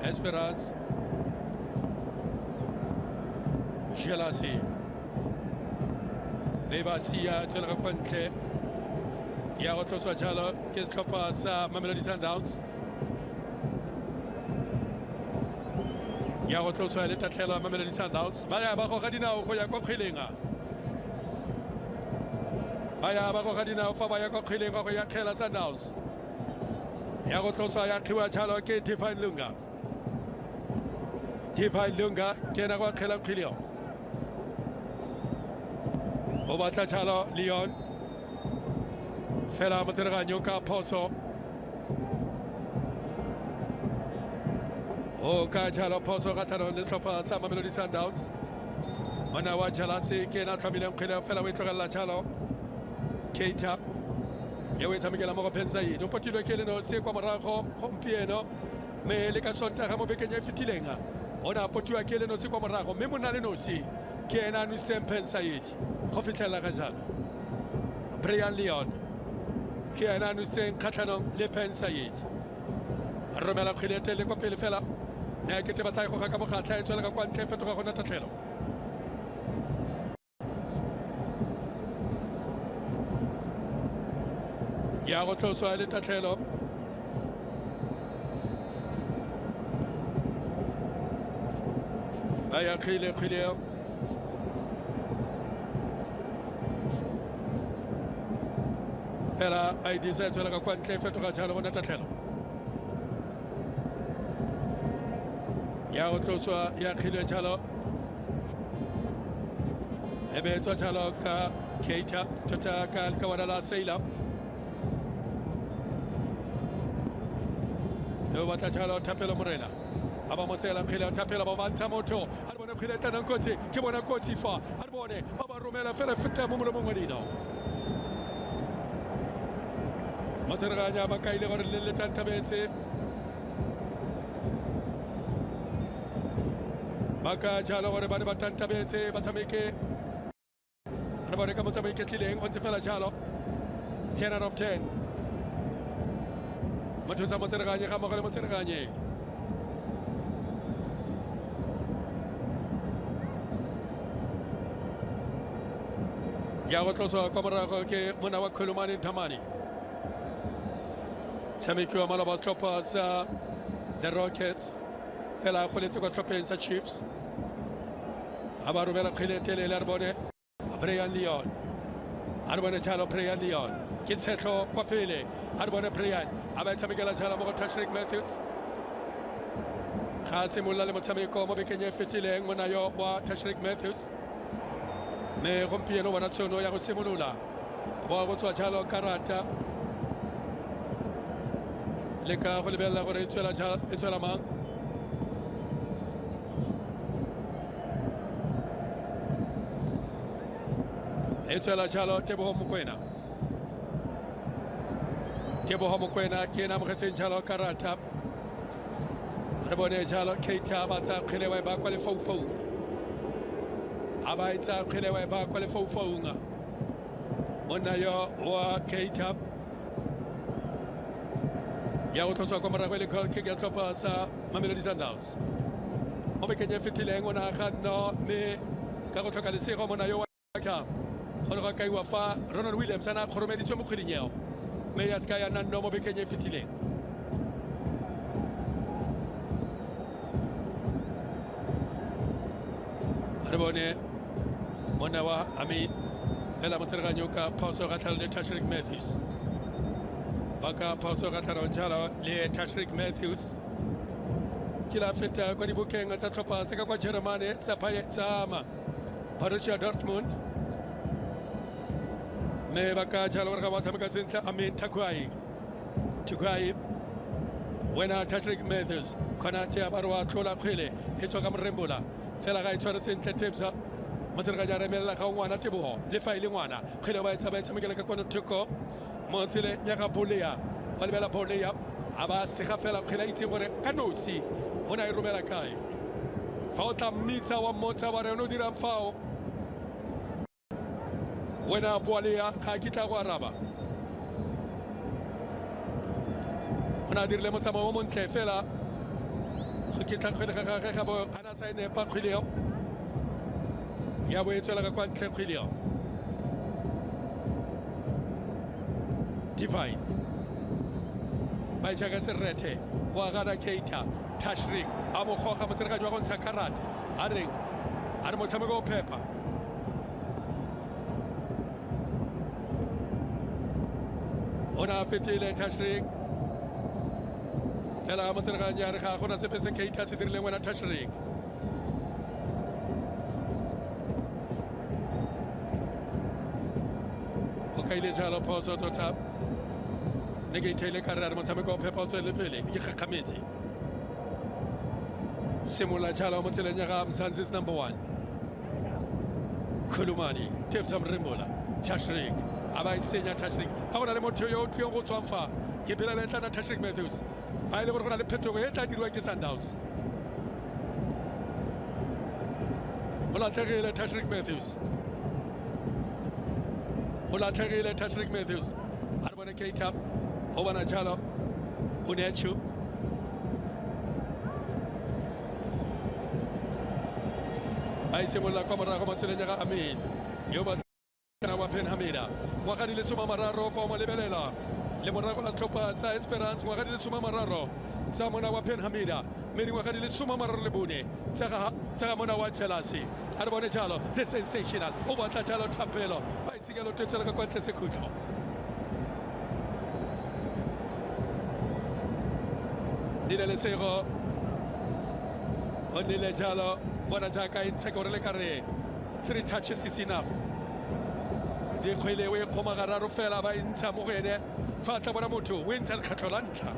Esperance. Gelasi. Lebasia tshwela ka kontle. Ya go tloswa jalo ke setlhopha sa Mamelodi Sundowns. Ya go tloswa le tatlhelo ya Mamelodi Sundowns. Ba ya ba go ga dinao go ya kwa kgweleng. Ba ya ba go ga dinao fa ba ya kwa kgweleng go ya kgela Sundowns. Ya go tloswa ya khiwa jalo ke Divine Lunga. Divine Lunga ke na kwa kgela kgweleng. O batla jalo Leon. Fela motsereganyo ka phoso. O ka jalo phoso ka tharo le setlhopha sa Mamelodi Sundowns. Mona wa Jalasi ke na tlhamileng kgwele fela o e tlogela jalo. Keita ya o e tshamekela mo go Pensait. O potilwe ke leno se kwa morago gompieno mme le ka Sontaga mo bekeng e fetileng. O na potiwa ke leno se kwa morago mme monna le nosi ke ena a nwisitseng Pensait go fitlhelela ga jalo. Brian Leon ke ena a nwisitseng kgatlhanong le Pensait. A romela kgwele e telele kwa pele fela ne ke te batla go ga ka mogatla e tswela ka kwa ntle fetoga go nna tatlhelo. Ya go tloswa le tatlhelo. Ba ya kgwele eo. Fela a e disa e tswela ka kwa ntle fetoga jalo go nna tatlhelo. Ya go tloswa ya kgwele jalo. E be tswa jalo ka Keita tota ka lekawana la Sailor. Yo batla jalo Thapelo Morena. Aba motsela kgwele Thapelo ba bantsha motho. A re bone kgwele e tana kotsi ke bona kotsi fa. A re bone ba ba romela fela feta mo molomong wa dino. Matseraganya ba kaile gore le tantabetse. Ba ka jalo gore ba ne ba tantabetse ba tshameke. A re bone ka motsamaeke tlileng o ntse fela jalo. 10 out of 10. Mathusa Motseraganye ga mogale Motseraganye. Ya go tloswa kwa morago ke mona wa Khulumane Nthamani. Tshamekiwa malaba setlhopha sa the Rockets fela go letse kwa setlhopheng sa Chiefs. A ba romela kgwele telele a re bone Brian Leon. A re bone jalo Brian Leon ke tshetlho kwa pele. A re bone Brian a ba tshamekela jalo mo go Tashreeq Matthews. Ga simolola le motshameko mo bekeng e fetileng mona yo wa Tashreeq Matthews. Me gompieno bona tšhono ya go simolola go tswa jalo karata le ka go lebelela gore e tswela mang. E tswela jalo Tebogo Mokoena ke ena amogetseng jalo karata. Re bone jalo Keita ba tsa kgwele wa e ba kwa lefaufau. A ba etsa kgwele wa e ba kwa lefaufaung. Monna yo wa Keita ya go tloswa kwa morago le goal kick ya setlhopha sa Mamelodi Sundowns. Mo bekeng e fetileng o naganno mme ka go tlhoka lesego monna yo wa Keita go ne go kaiwa fa Ronald Williams a na kgoromeditswe mo kgweding eo mme ya seka ya nanno mo bekeng e fetileng. Re bone monna wa Amin fela motsereganyo ka phoso ga tlhalo le Tashreeq Matthews. Ba ka phoso ga tlhalo jalo le Tashreeq Matthews ke la feta kwa dibukeng tsa setlhopha se ka kwa Germany sa Borussia Dortmund. Me ba ka jalo gore ga ba tshameka sentle Amin Takwai wena Tashreeq Matthews khonate a ba re wa tlola kgwele e tswa ka morembola fela ga e tshware sentle Tebza motsereganya a remelela ga ngwana Tebogo le fa e le ngwana kgwele ba e tshamekela ka kono thoko mo tsele ya ga Bolea ba lebela Bolea a ba sega fela kgwele a itse gore ka nosi o na e romela kae fa o tla mmitsa wa mmotsa ba re o dirang fao wena Bolea ga ke tla go araba o na dirile motsamao o montle fela go kitla kgwele ga gagwe ga bo ana sa nepa kgwele eo ya bo e tswela ka kwa ntle kgwele eo Divine ba jaaka Serete wa gana Keita Tashrik a mo goga motsereganyi wa go ntsha karate a reng a re motshameko o phepa ona fetile Tashrik fela motsereganyi a re ga gona sepe se Keita se dirileng wena Tashrik go kaile jalo phoso tota ne ke ithele ka re a re motshameko o phepa o tswele pele ke gakgametse Simula jalo mo tseleng ya ga Mzansi's number 1 Khulumani Tebza Mrimbola Tashrik aba isenya Tashrik ga gona le motho yo o tlileng go tswang fa ke phela le tlana Tashrik Matthews ba ile gore go na le phetogo e tla dirwa ke Sundowns o latlhegile Tashrik Matthews a re bone Keita o bona jalo o nechu ba isimolola kwa morago mo tseleng ya ga Amin yo ba kana wa Pen Hamida ngwaga di le 30 fa mo lebelela le morago la setlhopha sa Esperance ngwaga di le 30 tsa mona wa Pen Hamida mme ngwaga di le 34 tsa mona wa Chelsea a re bone jalo le sensational o batla jalo thapelo ba itsikelo tetsela ka kwa ntle sekhutlo Nile Sego Onile jalo bona jaaka e ntse gore le kare 3 touches is enough di kgwele we kgoma gararo fela ba intsha mo gene fa tla bona motho o ntsha lekgatlo la ntlha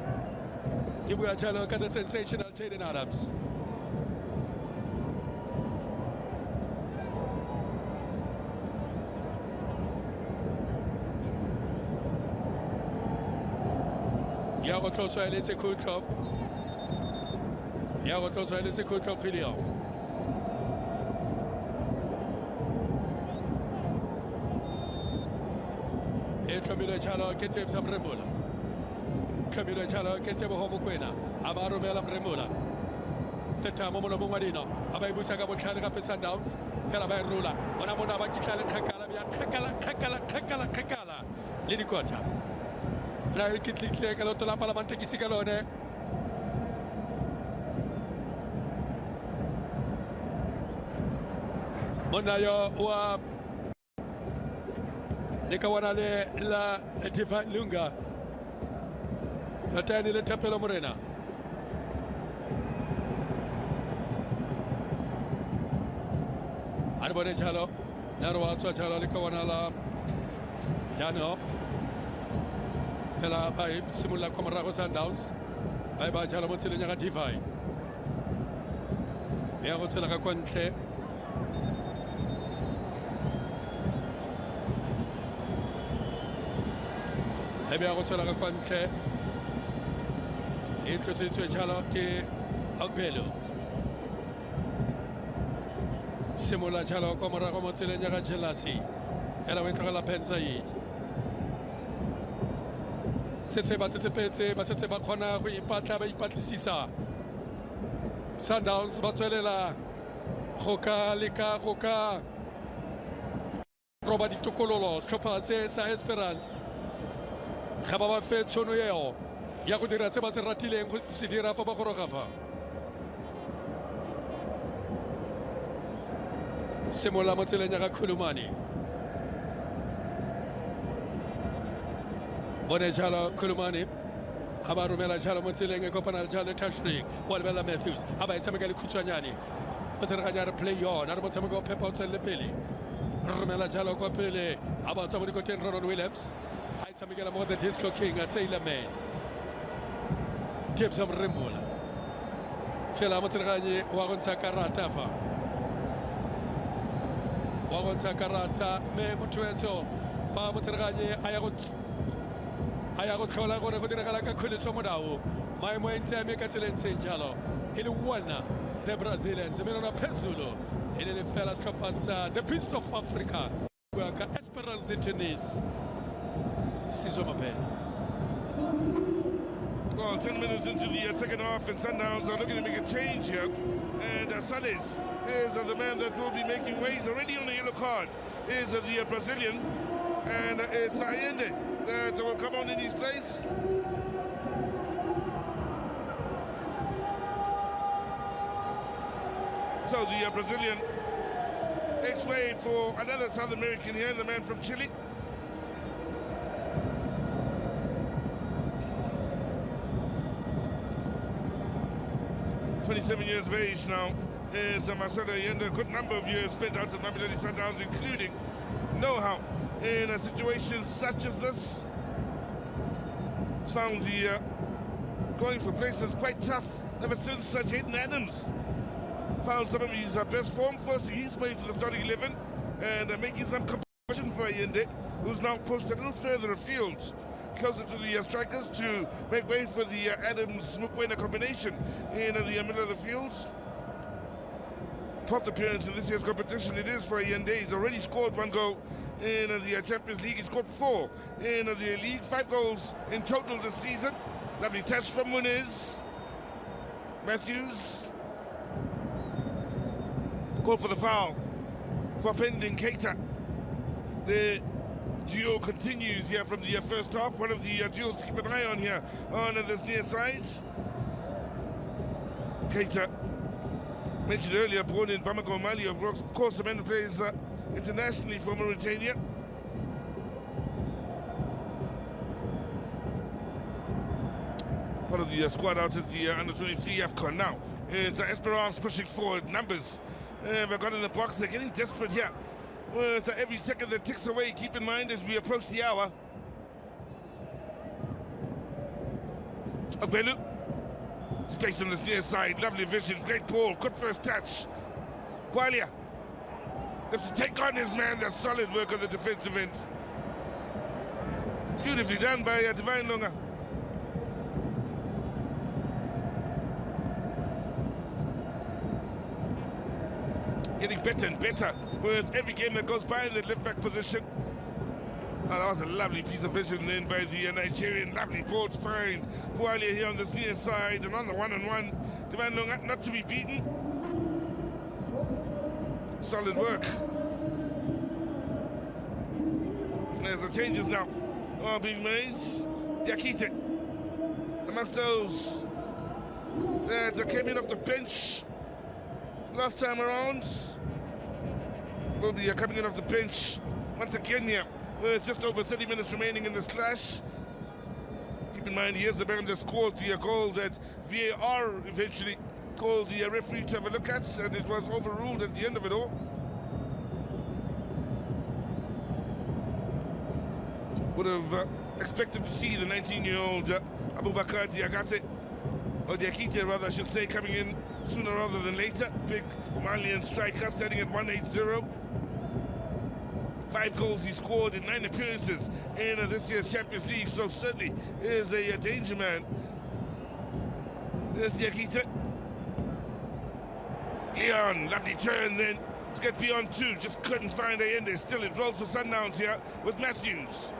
ke bua jalo ka the sensational Jaden Adams ya go tloswa le sekhutlo kgwele e tlhomile jalo ke Tebza Mrimbola tlhomile jalo ke Teboho Mokoena a ba romela Mrimbola feta mo molomong wa dino a ba e busa ka botlhale gape Sundowns fela ba e rola bona mona ba kitla le kgakala le dikota na e kitlitle ka loto la Palamantekisi ka lone mona yo wa le ka wana le la Divine Lunga la tani le Tapelo Morena a re bone jalo ya re wa tswa jalo le ka wana la Dano fela ba simolola kwa morago Sundowns ba jalo mo tseleng ya ga Divine ya go tswela ka kwa ntle ebe ya go tswela ka kwa ntle e tlositswe jalo ke Agbelo simolola jalo kwa morago mo tseleng ya ga Chelsea fela o e tlogela Pensaid setse ba tsetsepetse ba setse ba kgona go ipatla ba ipatlisisa Sundowns ba tswelela go ka leka go ka roba ditokololo setlhopha se sa Esperance ga ba ba fe tšhono eo ya go dira se ba se ratileng go se dira fa ba goroga fa simolola mo tseleng ya ga Khulumani bone jalo Khulumani a ba romela jalo mo tseleng e kopana jalo Tashrik wa lebella Matthews a ba e tshameka le khutshwanyane mo tsereganya re play on a re motshameko o phepa o tswelele pele re romela jalo kwa pele a ba tswa mo dikoteng Ronald Williams a e tshamekela mo the Disco King a Sailor Man Tebza Mrimbola fela mo tsereganye wa go ntsha karata fa wa go ntsha karata me motho etso ba mo tsereganye a ya go tlhola gore go diragala ka kgweleso modao maemo a ntse a me ka tseleng tse jalo e le one the Brazilians menona phezulu e le fela setlhopha sa the Beast of Africa bua ka Esperance de Tunis Sizwe Mabena Well, 10 minutes into the second half, and Sundowns are looking to make a change here. And Sales is the man that will be making waves already on the yellow card. Is the Brazilian, and it's Allende that will come on in his place. So the Brazilian X-way for another South American here, the man from Chile. "27 years of age now is Marcelo Allende. A good number of years spent out at Mamelodi Sundowns, including know-how in situations such as this. He's found the going for places quite tough ever since Jaden Adams found some of his best form, forcing his way to the starting 11 and making some competition for Allende, who's now pushed a little further afield, closer to the strikers to make way for the Adams-Mukwena combination in the middle of the field. 12th appearance in this year's competition it is for Allende. He's already scored 1 goal in the Champions League. He scored 4 in the league, 5 goals in total this season. Lovely touch from Muniz. Matthews. Call for the foul for pending Keita. The duel continues here from the first half. One of the duels to keep an eye on here on this near side. Keita, mentioned earlier, born in Bamako, Mali, of course, the man who plays internationally for Mauritania. Part of the squad out at the under-23 AFCON now. It's Esperance pushing forward numbers. We've got in the box, they're getting desperate here. With every second that ticks away, keep in mind as we approach the hour. Obelu, space on this near side, lovely vision, great ball, good first touch. Qualia, has to take on his man, that's solid work on the defensive end. Beautifully done by Divine Lunga. Getting better and better with every game that goes by in the left back position. Oh, that was a lovely piece of vision then by the Nigerian. Lovely ball to find Fualia here on this near side, and on the one-on-one. Divine Lunga not to be beaten. Solid work. There's the changes now are being made. Diakite amongst those that came in off the bench last time around will be coming in off the bench once again here with just over 30 minutes remaining in this clash. Keep in mind, here's the man that scored the goal that VAR eventually called the referee to have a look at, and it was overruled at the end of it all. Would have expected to see the 19-year-old Abubakar Diakite, or Diakite rather I should say, coming in sooner rather than later. Big Malian striker standing at 180. 5 goals he scored in 9 appearances in this year's Champions League, so certainly is a danger man. There's Diakite. Leon, lovely turn then to get beyond 2, just couldn't find Allende. Still it rolls for Sundowns here with Matthews.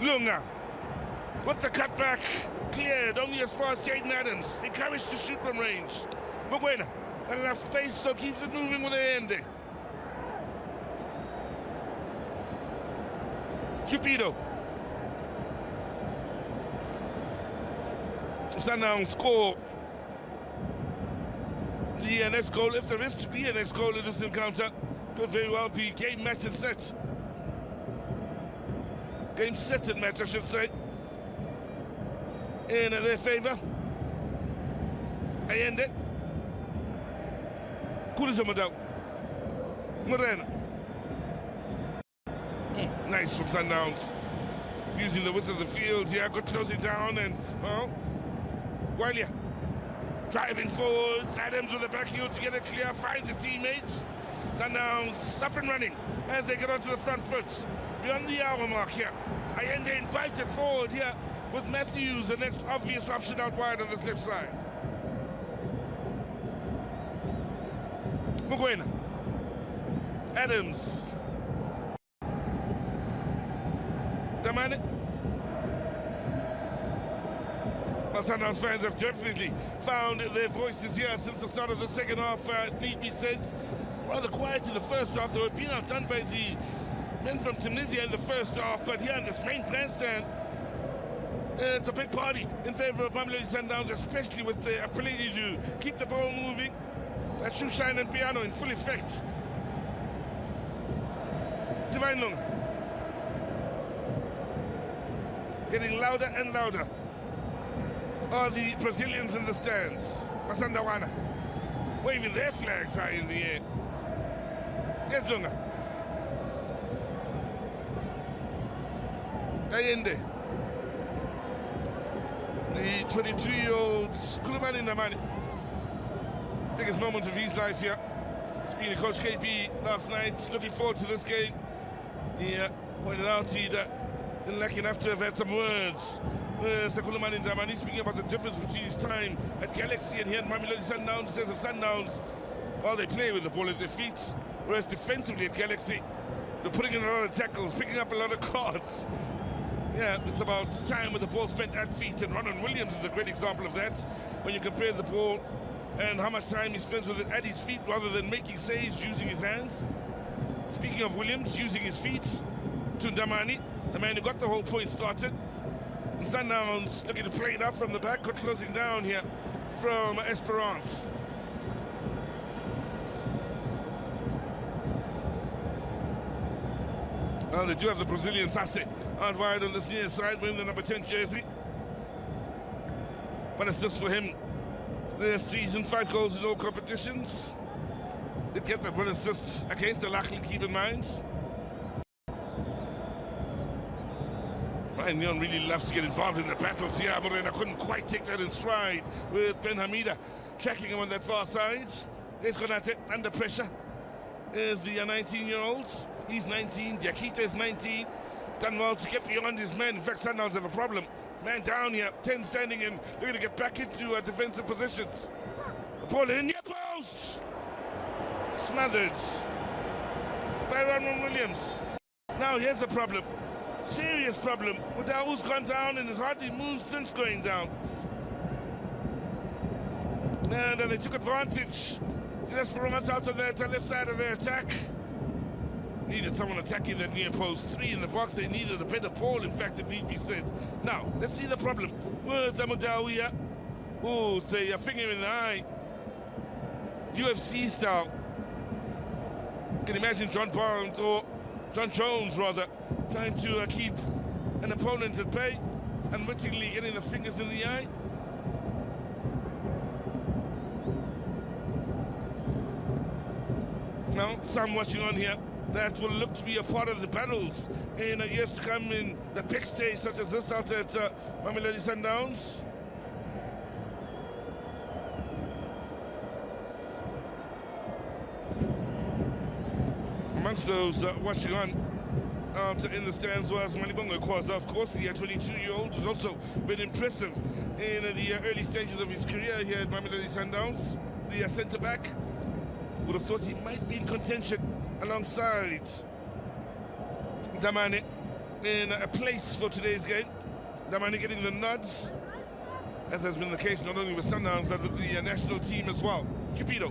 Lunga with the cutback, cleared only as far as Jaden Adams, encouraged to shoot from range. Mukwena, not enough space, so keeps it moving with Allende. Cupido. Sundowns score the next goal, if there is to be a next goal in this encounter. Could very well be game, match and set. Game set and match, I should say, in their favour. Allende. Kulizamadou. Morena. Nice from Sundowns. Using the width of the field. Yeah, good closing down, and, well, Walia driving forwards. Adams with the back heel to get it clear. Finds the teammates. Sundowns up and running as they get onto the front foot. Beyond the hour mark here. Allende invited forward here with Matthews, the next obvious option out wide on this left side. Mukwena. Adams. Damane. Well, Sundowns fans have definitely found their voices here since the start of the second half. It need be said, rather quiet in the first half. They were being outdone by the men from Tunisia in the first half, but here in this main grandstand, it's a big party in favour of Mamelodi Sundowns, especially with the ability to keep the ball moving. That shoe shine and piano in full effect. Divine Lunga getting louder and louder. Are the Brazilians in the stands? Masandawana waving their flags high in the air. Yes, Lunga. Allende. The 22-year-old Kulumani Namani. Biggest moment of his life here. Speaking to Coach KP last night, looking forward to this game. He pointed out he didn't like enough to have had some words with the Kulumani Namani, speaking about the difference between his time at Galaxy and here at Mamelodi Sundowns. He says the Sundowns, well, they play with the ball at their feet, whereas defensively at Galaxy, they're putting in a lot of tackles, picking up a lot of cards. Yeah, it's about time with the ball spent at feet, and Ronald Williams is a great example of that. When you compare the ball and how much time he spends with it at his feet rather than making saves using his hands. Speaking of Williams using his feet, Tundamani, the man who got the whole point started. And Sundowns looking to play it up from the back, got closing down here from Esperance. Well, they do have the Brazilian Sase out wide on this near side, wearing the number 10 jersey. One assist for him this season, 5 goals in all competitions. Did get that one assist against the Lachli, keep in mind. Ryan Leon really loves to get involved in the battles here. Morena couldn't quite take that in stride with Ben Hamida tracking him on that far side. He's Konate under pressure. Is the 19-year-old. He's 19, Diakite is 19. He's done well to get beyond his men. In fact, Sundowns have a problem. Man down here, 10 standing in, looking to get back into defensive positions. The ball in your post! Smothered by Ronald Williams. Now here's the problem. Serious problem. Witau's gone down and has hardly moved since going down. And they took advantage. Desperaments out on the left side of their attack. Needed someone attacking that near post. 3 in the box. They needed a better ball, in fact, it need be said. Now, let's see the problem. Where's Damodawia? Oh, it's a finger in the eye. UFC style. You can imagine John Barnes, or John Jones rather, trying to keep an opponent at bay, unwittingly getting the fingers in the eye. Now, some watching on here that will look to be a part of the battles in years to come in the big stage such as this out at Mamelodi Sundowns. Amongst those watching on out in the stands was Malibongo Kwaza, of course, the 22-year-old who's also been impressive in the early stages of his career here at Mamelodi Sundowns. The centre-back would have thought he might be in contention alongside Damane in a place for today's game. Damane getting the nods, as has been the case not only with Sundowns but with the national team as well. Cupido.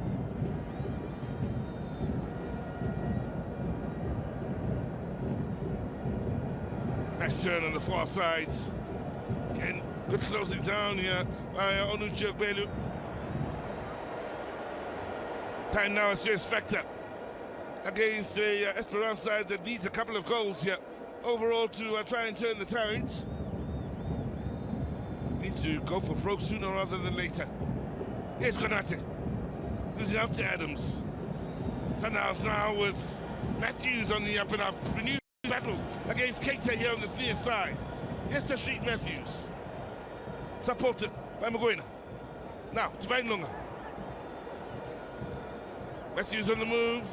Nice turn on the far side. Again, good closing down here by Onuche Belu. Time now a serious factor against the Esperance side that needs a couple of goals here overall to try and turn the tide. Need to go for broke sooner rather than later. Here's Konate losing out to Adams. Sundowns now with Matthews on the up and up. Renewed battle against Keita here on this near side. Here's Tashreeq Matthews, supported by Maguena. Now Divine Lunga. Matthews on the move.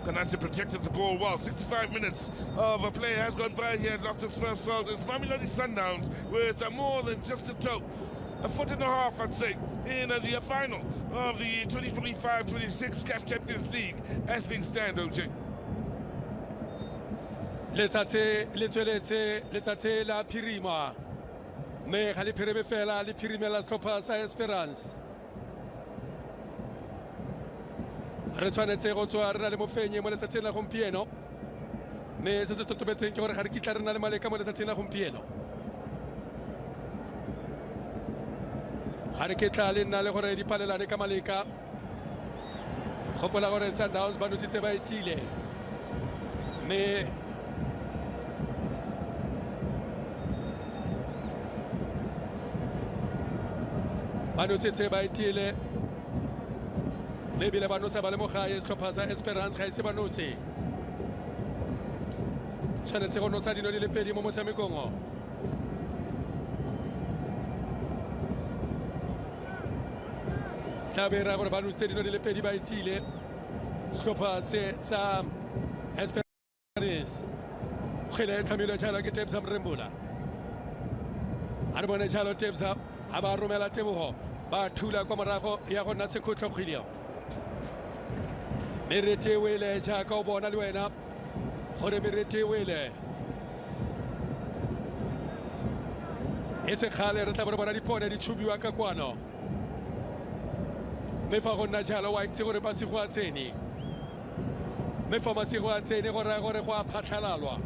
Konate protected the ball well. 65 minutes of a play has gone by here at Loftus first field. It's Mamelodi Sundowns with more than just a toe. A foot and a half, I'd say, in the final of the 2025-26 CAF Champions League as things stand, OJ. Let's say la Pirima. mme ga le phirime fela le phirimela setlhopha sa Esperance. Re tshwanetse go tswa re na le mofenyi mo letsatsing la gompieno, mme se se totobetseng ke gore ga re kitla re na le maleka mo letsatsing la gompieno. Ga re kitla le nna le gore di palelane ka maleka. Gopola gore Sundowns ba nositse ba etile, mme ba nositse ba etile, mme ebile ba nosa ba le mo gae setlhopha sa Esperance ga ise ba nose. Tshwanetse go nosa dino di le pedi mo motshamekong o. Tla be ra gore ba nositse dino di le pedi ba etile setlhopha se sa Esperance. Kgwele e tlhamilwe jalo ke Tebsa Mrembula. A re bone jalo Tebsa a ba romela Tebogo ba thula kwa morago ya go nna sekhutlo kgweleo. Merete wele jaaka o bona le wena gore merete wele e se kgale re tla bo re bona dipone di tshubiwa ka kwano, mme fa go nna jalo wa itse gore masigo a tsene, mme fa masigo a tsene go raya gore go a phatlhalalwa.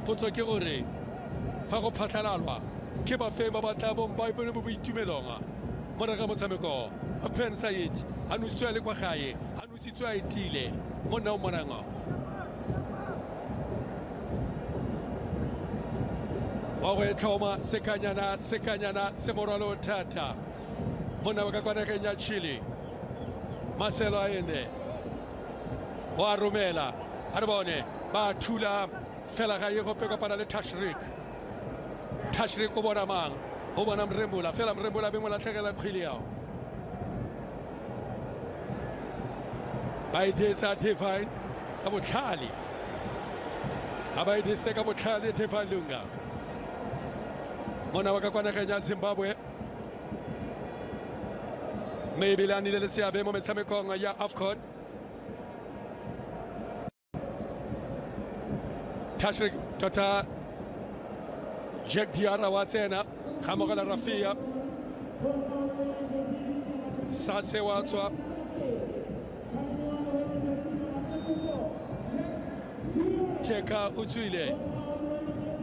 Potso ke gore fa go phatlhalalwa ke bafeng ba ba tla bong ba ipone mo boitumelong morago ga motshameko. Pen Said a nositswe le kwa gae, a nositswe a etile monna o monang. Wa go etlhoma sekanyana se morwalo thata monna wa ka kwa nageng ya Chile. Marcelo Allende wa romela, a re bone ba thula fela ga ye go pekopana le Tashrik o bona mang go bona Mrembula fela Mrembula be mo latlhegela kgwele yao. Ba idesa Divine ka botlhale, a ba idiste ka botlhale Divine Lunga mona wa ka kwa nageng ya Zimbabwe, mme ebile a nnile le seabe mo metshamekong ya AFCON. Tashrik tota Jack Diarra wa tsena ga mogala Rafia Sase wa tswa Cheka utswile,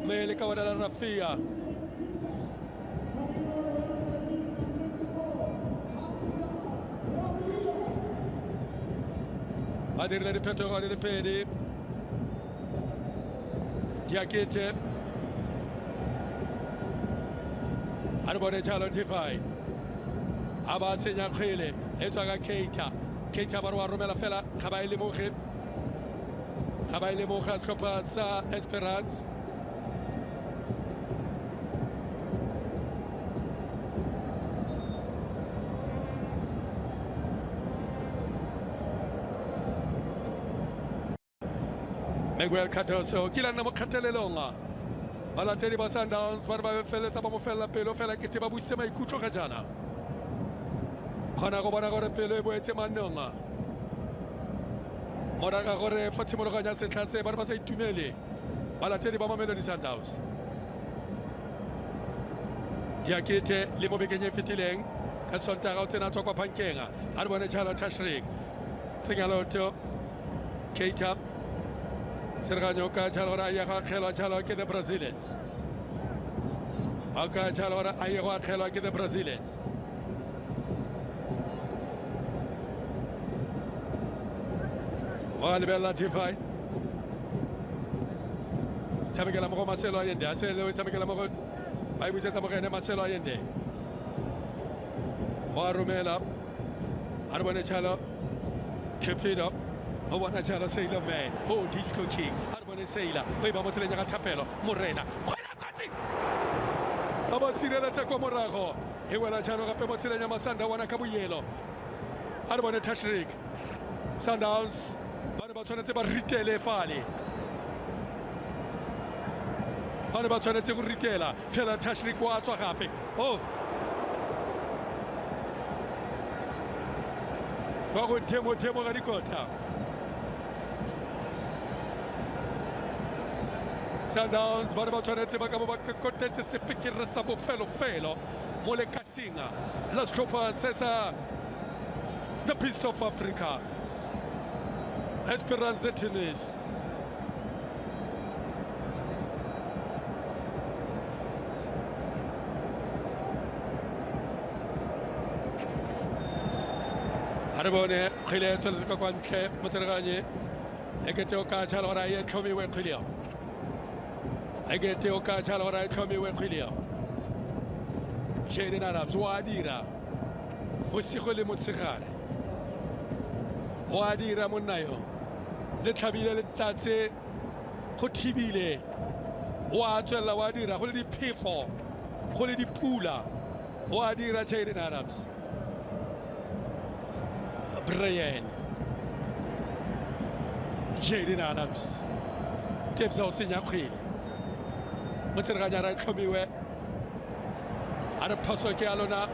mme le ka wena la Rafia ba dirile diphetogo di le pedi. Diakite a re bone jalo Divine a ba senya kgwele e tswa ka Keita ba re wa romela fela ga ba e lemoge setlhopha sa Esperance. Miguel Cardoso ke la nna mo kgatelelong. Balatedi ba Sundowns ba re ba feletsa ba mo felela pelo fela ke te ba busitse maikutlo ga jana. Kgona go bona gore pelo e boetse mannong moraga gore fa tshimologanya setlha se ba re ba sa itumele balatedi ba Mamelodi Sundowns. Diakite le mo bekeng e fetileng ka Sontaga o tsena tswa kwa Pankeng. A re bone jalo Tashrik Tsengaloto Keita Sergio ka jalo ra ya ga kgelwa jalo ke the Brazilians. Aka jalo ra ya ga kgelwa ke the Brazilians. Wale bella Divine tshamekela mo go Marcelo Allende a se le tshamekela mo go ba e busetsa mo go ene Marcelo Allende wa romela a re bone jalo Capido o bona jalo Sailor Man Disco King a re bone Sailor o e ba mo tseleng ya ga Thapelo Morena kgwela kotsi ba ba sireletsa kwa morago e wela jalo gape mo tseleng ya Masanda wana ka boyelo. A re bone Tashrik Sundowns ba tshwanetse ba ritele fale, ba tshwanetse go ritela fela Tashrik wa tswa gape. Ba go themo ga dikota. Sundowns ba re ba tshwanetse ba ka bo ba kotetse sepikiri sa bofelofelo mo le kasinga la setlhopha se sa the Beast of Africa, Esperance de Tunis. Arabone khile tshwanetse ka kwa ntle motsereganye ekete o ka tshala ora ye tlhomiwe khile ekete o ka tshala ora ye tlhomiwe khile Jaden Adams wa dira bosigo le motshegare wa dira monna yo le tlhabile le tlatse go thibile wa tswela wa dira go le diphefo go le dipula wa dira Jaden Adams. Brian Jaden Adams tebza o senya kgwele motsereganya ra tlhomiwe a re phoso ke a lona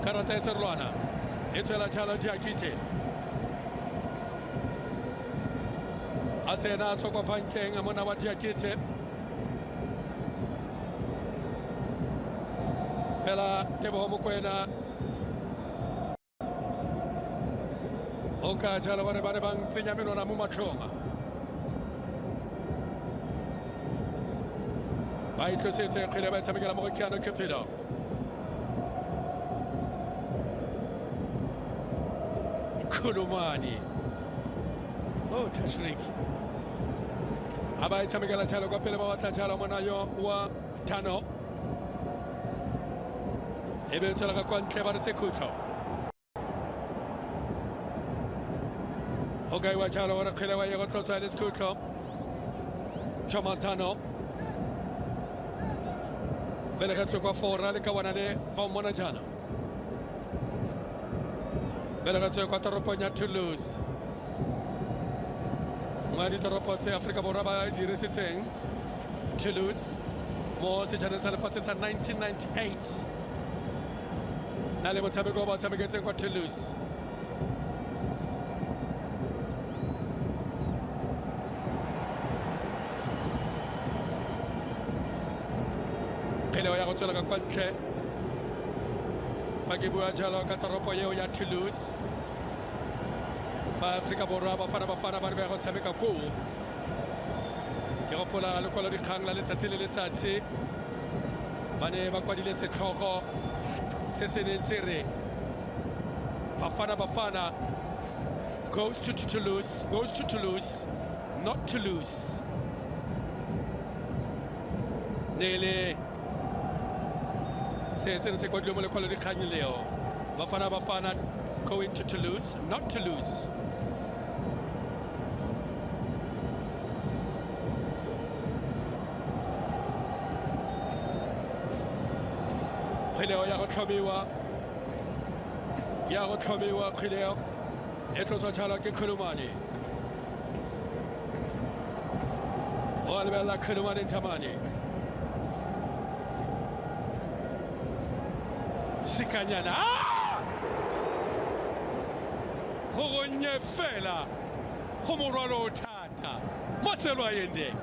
karata e serolwana e tswela tshalo Diakite a tsena a tswa kwa bankeng a mona wa Diakite fela Tebogo Mokoena o ka jalo ba ne ba ntsenya menwana mo matlhong ba itlosetse kgwele ba tshamekela mo go Keano Cupido Khulumani Tashrik a ba tshamekela jalo kwa pele ba batla jalo mona yo wa Tano ebe tsela ka kwa ntle ba re sekhutlo o kaiwa jalo gore kgwele wa ye go tlosa le sekhutlo Thomas Tano belegetswe kwa fora le ka bona le fa o mona jana belegetswe kwa toropong ya Toulouse ngwa ditoropo tse Afrika Borwa ba dirisitseng Toulouse mo sejaneng sa lefatshe sa 1998 na le motshameko ba tshameketseng kwa Toulouse ya go tswela ka kwa ntle fa ke bua jalo ka toropo yeo ya Toulouse fa Afrika Borwa Bafana ba re ba go tshameka koo ke gopola lekwalo dikgang la letsatsi le letsatsi ba ne ba kwadile setlhogo se se neng se re Bafana goes to Toulouse not Toulouse nele se kwadilwe mo lekwalo dikgang leo Bafana going to Toulouse not Toulouse kgweleo ya go tlhomiwa kgweleo e tloswa tšhalwa ke Khulumani o a lebelela Khulumani Ntamani sikanyana go gonye fela go morwalo o thata mo selo a yende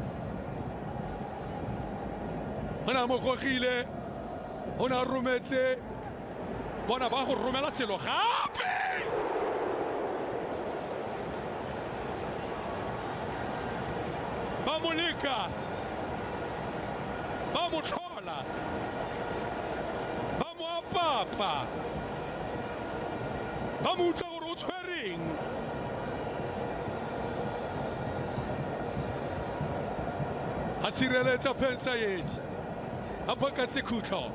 go na mo gogile go na rometse bona ba go romela selo gape ba mo leka ba mo tlhola ba mo apapa ba mo utlwa gore o tshwereng a sireletsa Pensaid a phaka sekhutlo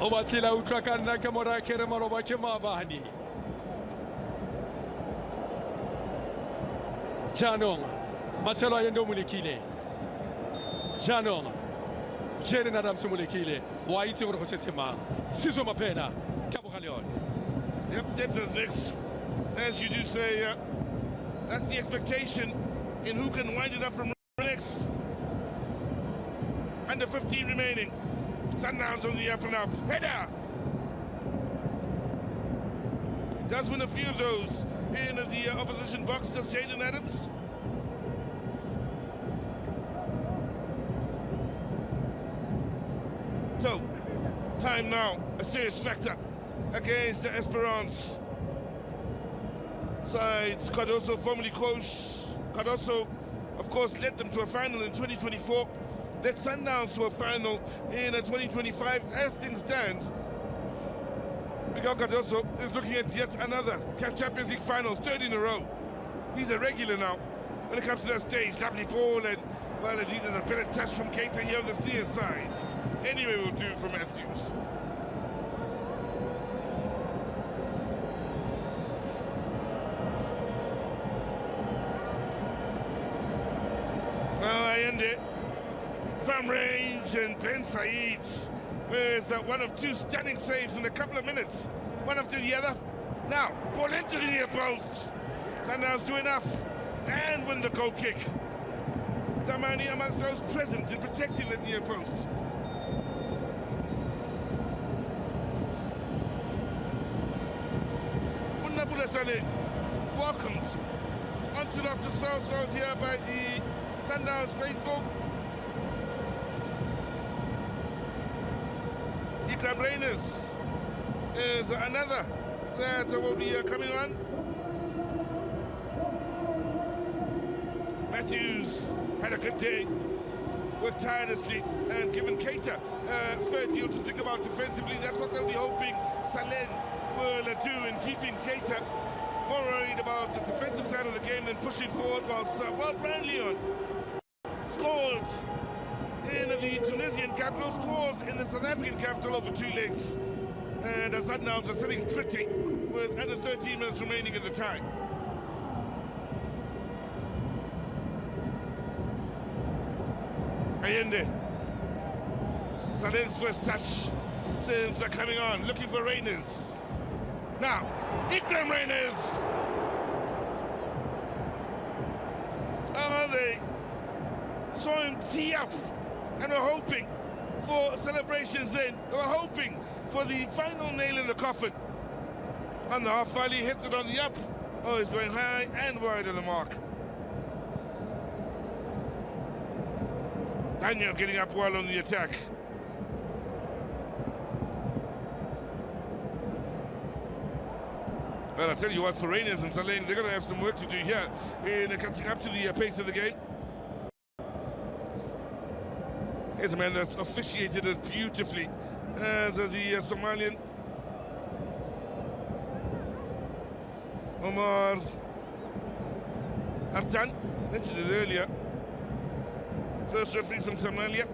o batlile a utlwa ka nna ke mora ke re maloba ke maabane jaanong maselo a yende o molekile jaanong Jaden Adams mo lekile wa itse gore go setse mang Siso Mapena taboga le yone. Yep, Debs next. As you do say, that's the expectation in who can wind it up from next. Under 15 remaining. Sundowns on the up and up. Header! Does win a few of those in the opposition box. Does Jaden Adams? So, time now, a serious factor against the Esperance. Sides Cardoso, formerly coach. Cardoso, of course, led them to a final in 2024. Led Sundowns to a final in 2025. As things stand, Miguel Cardoso is looking at yet another Champions League final, third in a row. He's a regular now when it comes to that stage. Lovely ball, and well, it needed a better touch from Keita here on the near side. Anyway, we'll do for Matthews. Well, I end it from range, and Ben Said with one of two stunning saves in a couple of minutes. One after the other. Now, ball into the near post. Sundowns do enough and win the goal kick. Damani amongst those present in protecting the near post. Unabula Saleh welcomed onto Loftus Fellsfield here by the Sundowns faithful. Ikram Reyners is another that will be coming on. Matthews had a good day, worked tirelessly, and given Keita a fair deal to think about defensively. That's what they'll be hoping Saleh will do in keeping Keita more worried about the defensive side of the game than pushing forward, whilst Brand scored in the Tunisian capital, scores in the South African capital over 2 legs. And the Sundowns are sitting pretty with under 13 minutes remaining in the tie. Allende. Saleh's first touch since coming on, looking for Reyners. Now, Ikram Reyners. Oh, they saw him tee up and were hoping for celebrations then. They were hoping for the final nail in the coffin. On the half volley, hits it on the up. Oh, he's going high and wide of the mark. Daniel getting up well on the attack. Well, I tell you what, for Reyners and Saleh, they're going to have some work to do here in catching up to the pace of the game. Here's a man that's officiated it beautifully as the Somalian Omar Artan, mentioned it earlier. First referee from Somalia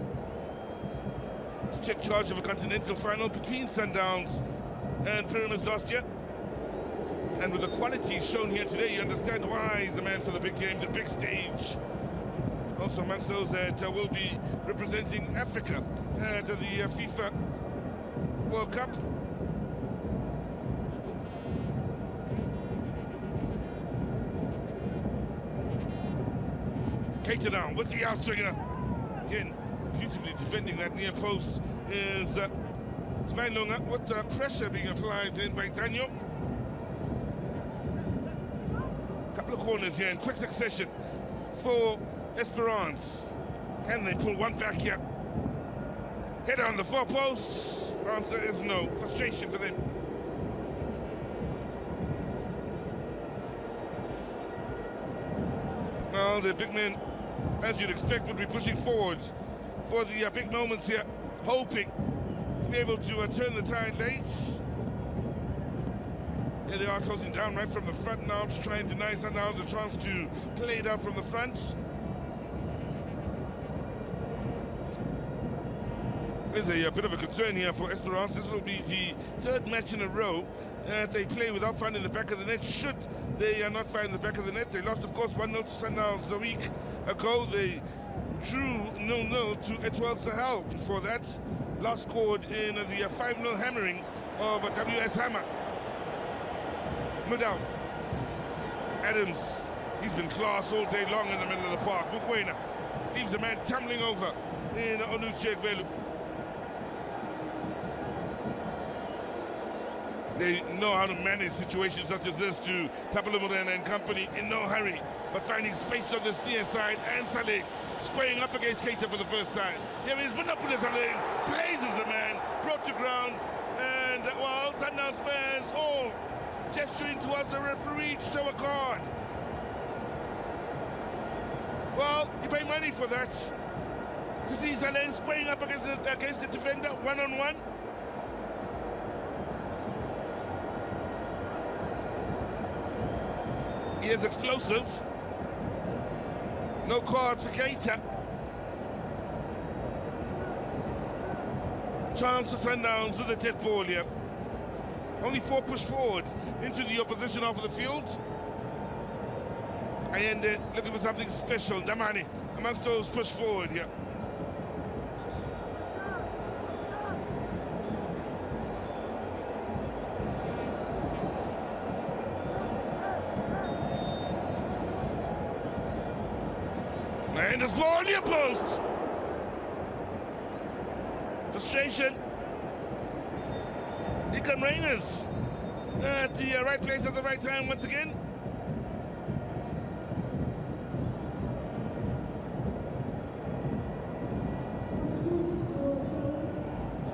to take charge of a continental final between Sundowns and Pyramids last year. And with the qualities shown here today, you understand why he's the man for the big game, the big stage. Also amongst those that will be representing Africa at the FIFA World Cup. Keita down with the outswinger. Again, beautifully defending that near post is Sven Lunga with the pressure being applied then by Daniel. Couple of corners here in quick succession for Esperance. Can they pull one back here? Header on the 4 posts. Answer is no. Frustration for them. Well, the big men, as you'd expect, would be pushing forward for the big moments here, hoping to be able to turn the tide late. Here they are closing down right from the front now to try and deny Sundowns a chance to play it out from the front. There's a bit of a concern here for Esperance. This will be the 3rd match in a row that they play without finding the back of the net. Should they not find the back of the net, they lost, of course, 1-0 to Sundowns a week ago. They drew 0-0 to Etoile Sahel. Before that, last scored in the 5-0 hammering of WS Hammer. Mudal. Adams, he's been class all day long in the middle of the park. Bukwena leaves the man tumbling over. in Onuchegbelu. They know how to manage situations such as this to Tapalumurena and company in no hurry, but finding space on this near side, and Saleh squaring up against Keita for the first time. Here is Monopoly Saleh, blazes the man, brought to ground, and well, Sundowns fans all gesturing towards the referee to show a card. Well, you pay money for that. To see Saleh squaring up against the defender one-on-one. He is explosive. No card for Keita. Chance for Sundowns with a dead ball here. Only 4 push forward into the opposition half of the field. And looking for something special. Damani amongst those push forward here. And this ball near post. Frustration. Deacon Reyners at the right place at the right time once again.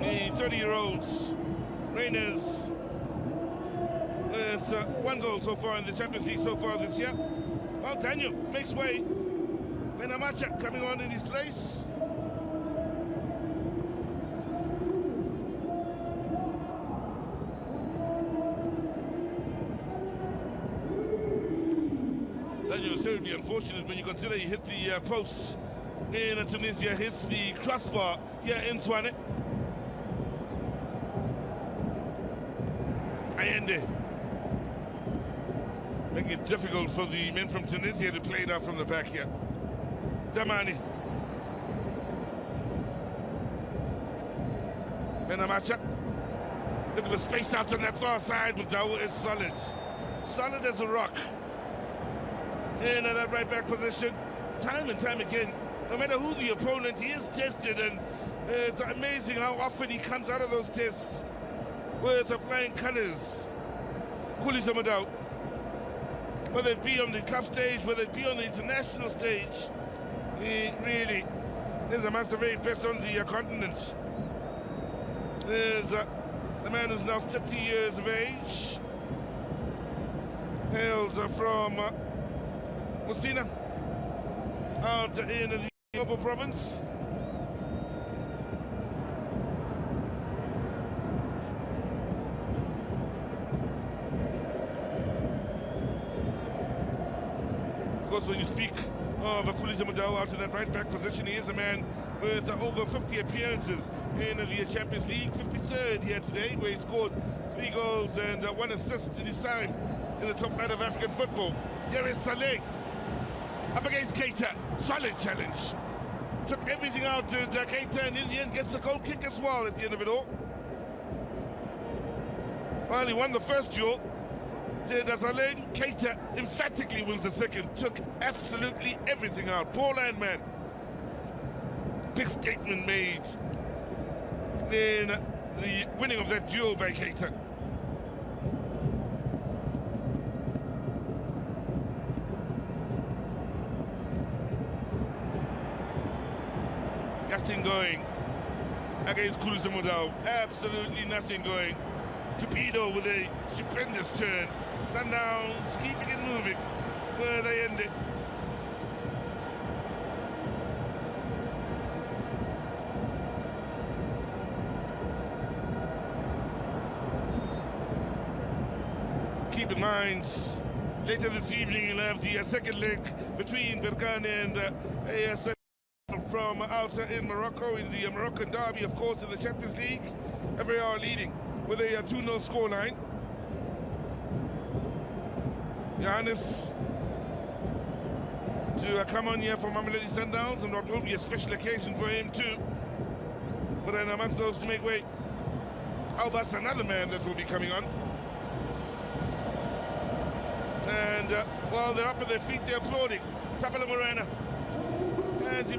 The 30-year-olds, Reyners, with 1 goal so far in the Champions League so far this year. Well, Daniel makes way. Benamacha coming on in his place. Daniel is terribly unfortunate when you consider he hit the post in Tunisia, hits the crossbar here in Twane. Allende making it difficult for the men from Tunisia to play it out from the back here. Damani. Benamacha. Look at the space out on that far side, but Dawo is solid. Solid as a rock. In that right back position, time and time again, no matter who the opponent, he is tested, and it's amazing how often he comes out of those tests with the flying colours. Kulisa Madao. Whether it be on the club stage, whether it be on the international stage, he really is amongst the very best on the continent. There's the man who's now 30 years of age, hails from Musina, out in the Yobo province. Of course, when you speak of Kulisa Madao out in that right back position, he is a man with over 50 appearances in the Champions League, 53rd here today, where he scored 3 goals and 1 assist in his time in the top flight of African football. Here is Saleh up against Keita. Solid challenge. Took everything out to Keita, and in the end gets the goal kick as well at the end of it all. Well, he won the first duel. Saleh, Keita emphatically wins the second. Took absolutely everything out. Ball and man. Big statement made in the winning of that duel by Keita. Nothing going against Kulisa Madao. Absolutely nothing going. Cupido with a stupendous turn. Sundowns keeping it moving where they end it. Keep in mind, later this evening you'll have the second leg between Berkane and AS from out in Morocco in the Moroccan derby, of course, in the Champions League. FAR leading with a 2-0 scoreline. Johannes to come on here for Mamelodi Sundowns, and that will be a special occasion for him too. But then amongst those to make way, Albas, another man that will be coming on. And while they're up on their feet, they're applauding. Tapala Morena, as he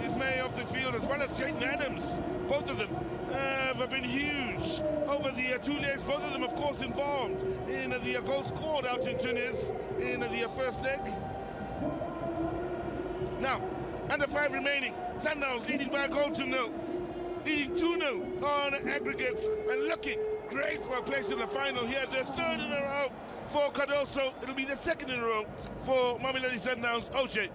is may off the field as Jaden Adams, both of them have been huge over the 2 legs. Both of them, of course, involved in the goal scored out in Tunis in the first leg. Now, under 5 remaining, Sundowns leading by a goal to 0, leading 2-0 on aggregates and looking great for a place in the final here. The 3rd in a row for Cardoso. It'll be the 2nd in a row for Mamelodi Sundowns. Oche.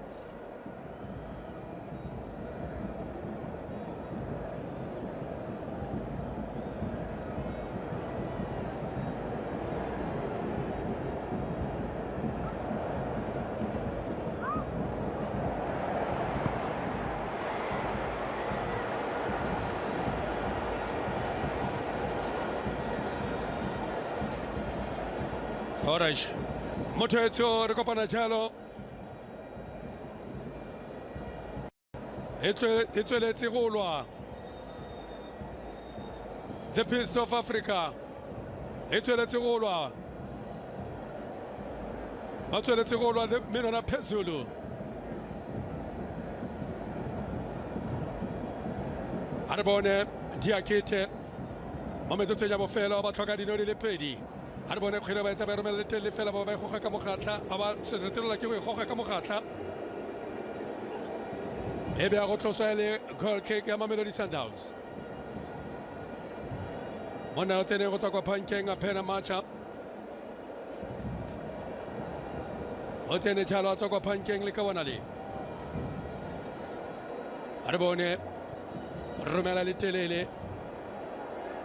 Alright, Motetso re kopana jalo e tsweletse go lwa the Beast of Africa e tsweletse go lwa ba tsweletse go lwa menona phezulu a re bone Diakite mo metsotso ya bofelo ba tlhoka dino di le pedi. Ha re bone kgwele ba etsa ba romela letele fela ba ba goga ka mogatla ba se retelela ke go goga ka mogatla e be a go tlosa le goal kick ya Mamelodi Sundowns. Mona o tsene go tswa kwa Pankeng a phena matcha o tsene jalo a tswa kwa Pankeng le ka bona le ha re bone romela letelele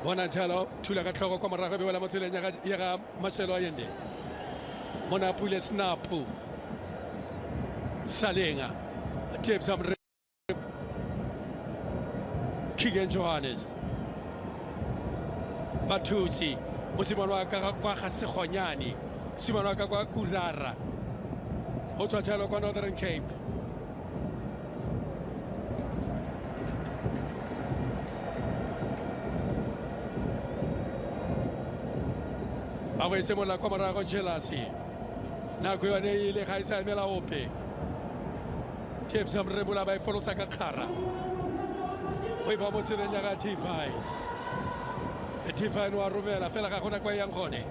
bona jalo thula ka tlhogo kwa morago be wela mo tseleng ya ga Mashelo a yende mona pule snapu salenga tips am Kigen Johannes Batusi mosimane wa ka kwa ga Segonyane mosimane wa ka kwa Kurara ho tswa jalo kwa Northern Cape. A go ise mola kwa morago Jealousy nako yone ile ga isa emela ope tips am rebola ba ifolosa ka khara go iba mo tseleng ya ga T5 T5 wa romela fela ga gona kwa yang gone.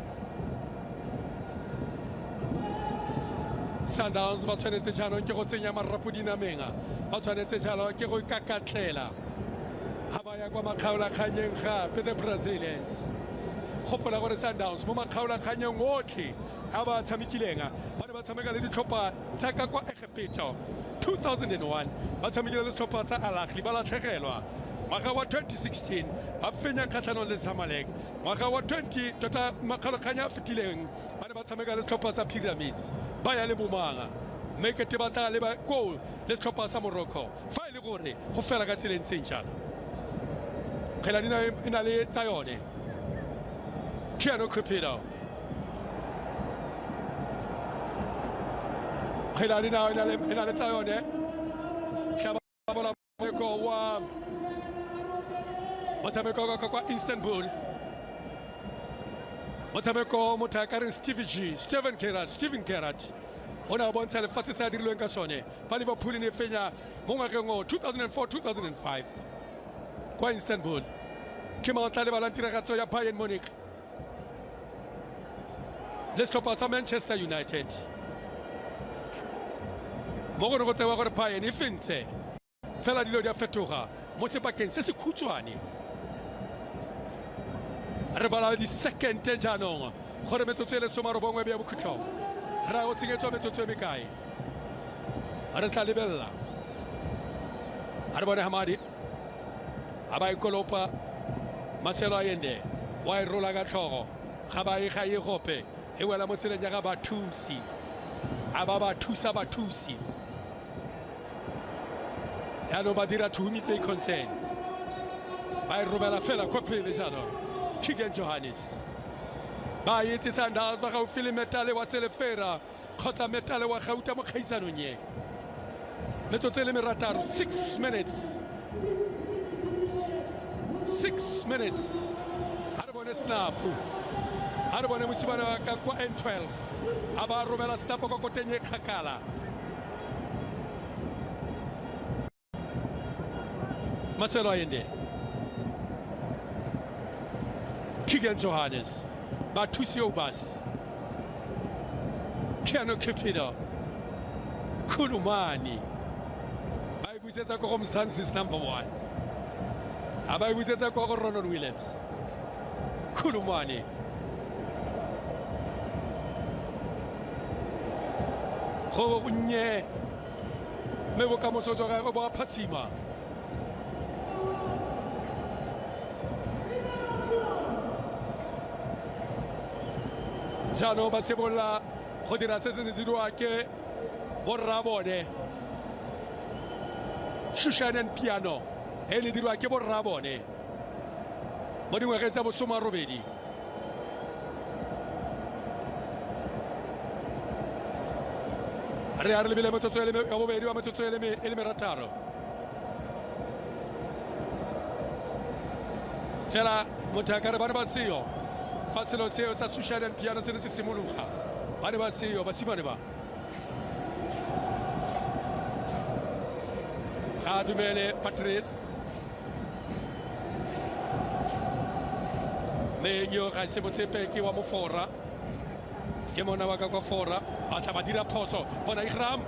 Sundowns ba tshwanetse jaanong ke go tsenya marapo dinamenga ba tshwanetse jalo ke go ikakatlela ha ba ya kwa makgaolakganyeng gape the Brazilians. Gopola gore Sundowns mo makgaolakganyeng otlhe a ba tshamekilenga ba ne ba tshameka le ditlhopha tsa ka kwa Egepto 2001 ba tshamekile le setlhopha sa Al Ahly ba latlhegelwa ngwaga wa 2016 ba fenya kgatlhanong le Zamalek ngwaga wa 20 tota makgaolakganya a fetileng ba ne ba tshameka le setlhopha sa Pyramids ba ya le bomanga mekete ba tla le ba goal le setlhopha sa Morocco fa ile gore go fela ka tseleng sentsha kgela dina e na le tsa yone Keanu Cupido kgela dina e na le tsa yone ka bola mo wa motshameko kwa Istanbul motshameko motho a ka reng Steven Gerrard o ne a bontsha lefatshe se a dirilweng ka sone fa Liverpool ne fenya mo ngwageng o 2004-2005 kwa Istanbul ke maotla le balang tiragatso ya Bayern Munich le setlhopha sa Manchester United mo go ne go tsewa gore Bayern e fentse fela dilo di a fetoga mo sebakeng se se khutshwane re bala di second jaanong gore metsotso e le somarobongwe be ya bokhutlhong ra go tsenyetswa metsotso e mekae re tla lebella a re bone Hamadi a ba ikolopa Mashelo a yende wa e rola ka tlhogo ga ba e ga e gope e wela mo tseleng ya ga bathusi a ba ba thusa bathusi yaanong ba dira to whom it may concern ba e romela fela kwa pele jaanong Kigen Johannes ba etse Sundowns ba gaufi le Metale wa Selefera kgotsa Metale wa Gauta mo kgaisanong ye metsotso e le merataro 6 minutes ha re bone snapu ha re bone mosimane wa ka kwa N12 a ba romela snapu kwa koteng e kgakala Marcelo Allende, Keegan Johannes, Batusi Obas, Keanu Cupido, Kulumani. Bayibuyisela kwa Mzansi's number 1. Abayibuyisela kwa Ronald Williams. Kulumani. Go bunye. Me boka mosojo ga go ba phatsima. Jano ba se bola go dira se se dirwa ke borra bone. Shushanen piano e le dirwa ke borra bone. Mo dingwageng tsa bo 80. Re a re lebile motsotso e le bobedi wa motsotso e le merataro. Fela motho a ka re ba ne ba seyo fa selo seo sa Shushanen piano se ne se simologa ba ne ba seyo basimane ba. Ga dumele Patrice me yo ga se botsepe ke wa mofora ke mona wa ka kwa fora a tla ba dira phoso bona Ikram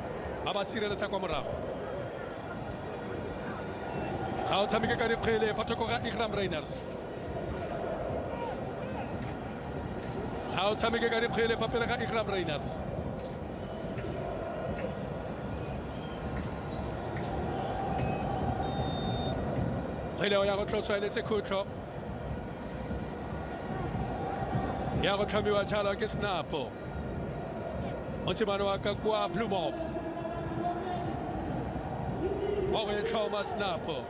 ba ba sireletsa kwa morago ga o tshameke ka dikgwele fa thoko ga Ikram Rainers ga o tshameke ka dikgwele fa pele ga Ikram Rainers kgwele ya go tloswa le sekhutlo ya go tlhomiwa jalo ke snapo mosimane wa ka kwa Blumhoff wa go tlhoma snapo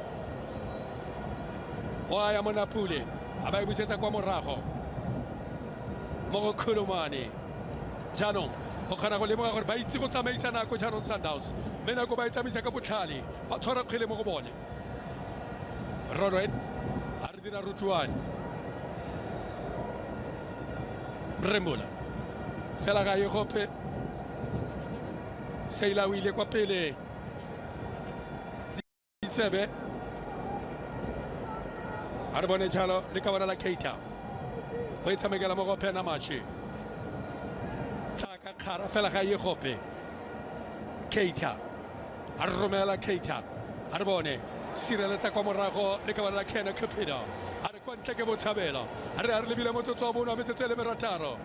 wa ya Monapule a ba e busetsa kwa morago mo go Khulumane jaanong go kgona go lemoga gore ba itse go tsamaisa nako jaanong Sundowns mme nako ba e tsamaisa ka botlhale ba tshwara kgwele mo go bone Ronwen a re dira rutuane Mrembola fela ga ye gope Seila o ile kwa pele ditsebe a re bone jalo le ka bona la Keita go e tshamekela mo go phena matšhe tsaka kgara fela ga ye gope Keita a re romela Keita a re bone sireletsa kwa morago le ka bona la Keanu Cupido a re kwa ntle ke botshabelo a re lebile motsotso wa bone wa metsotso e le merataro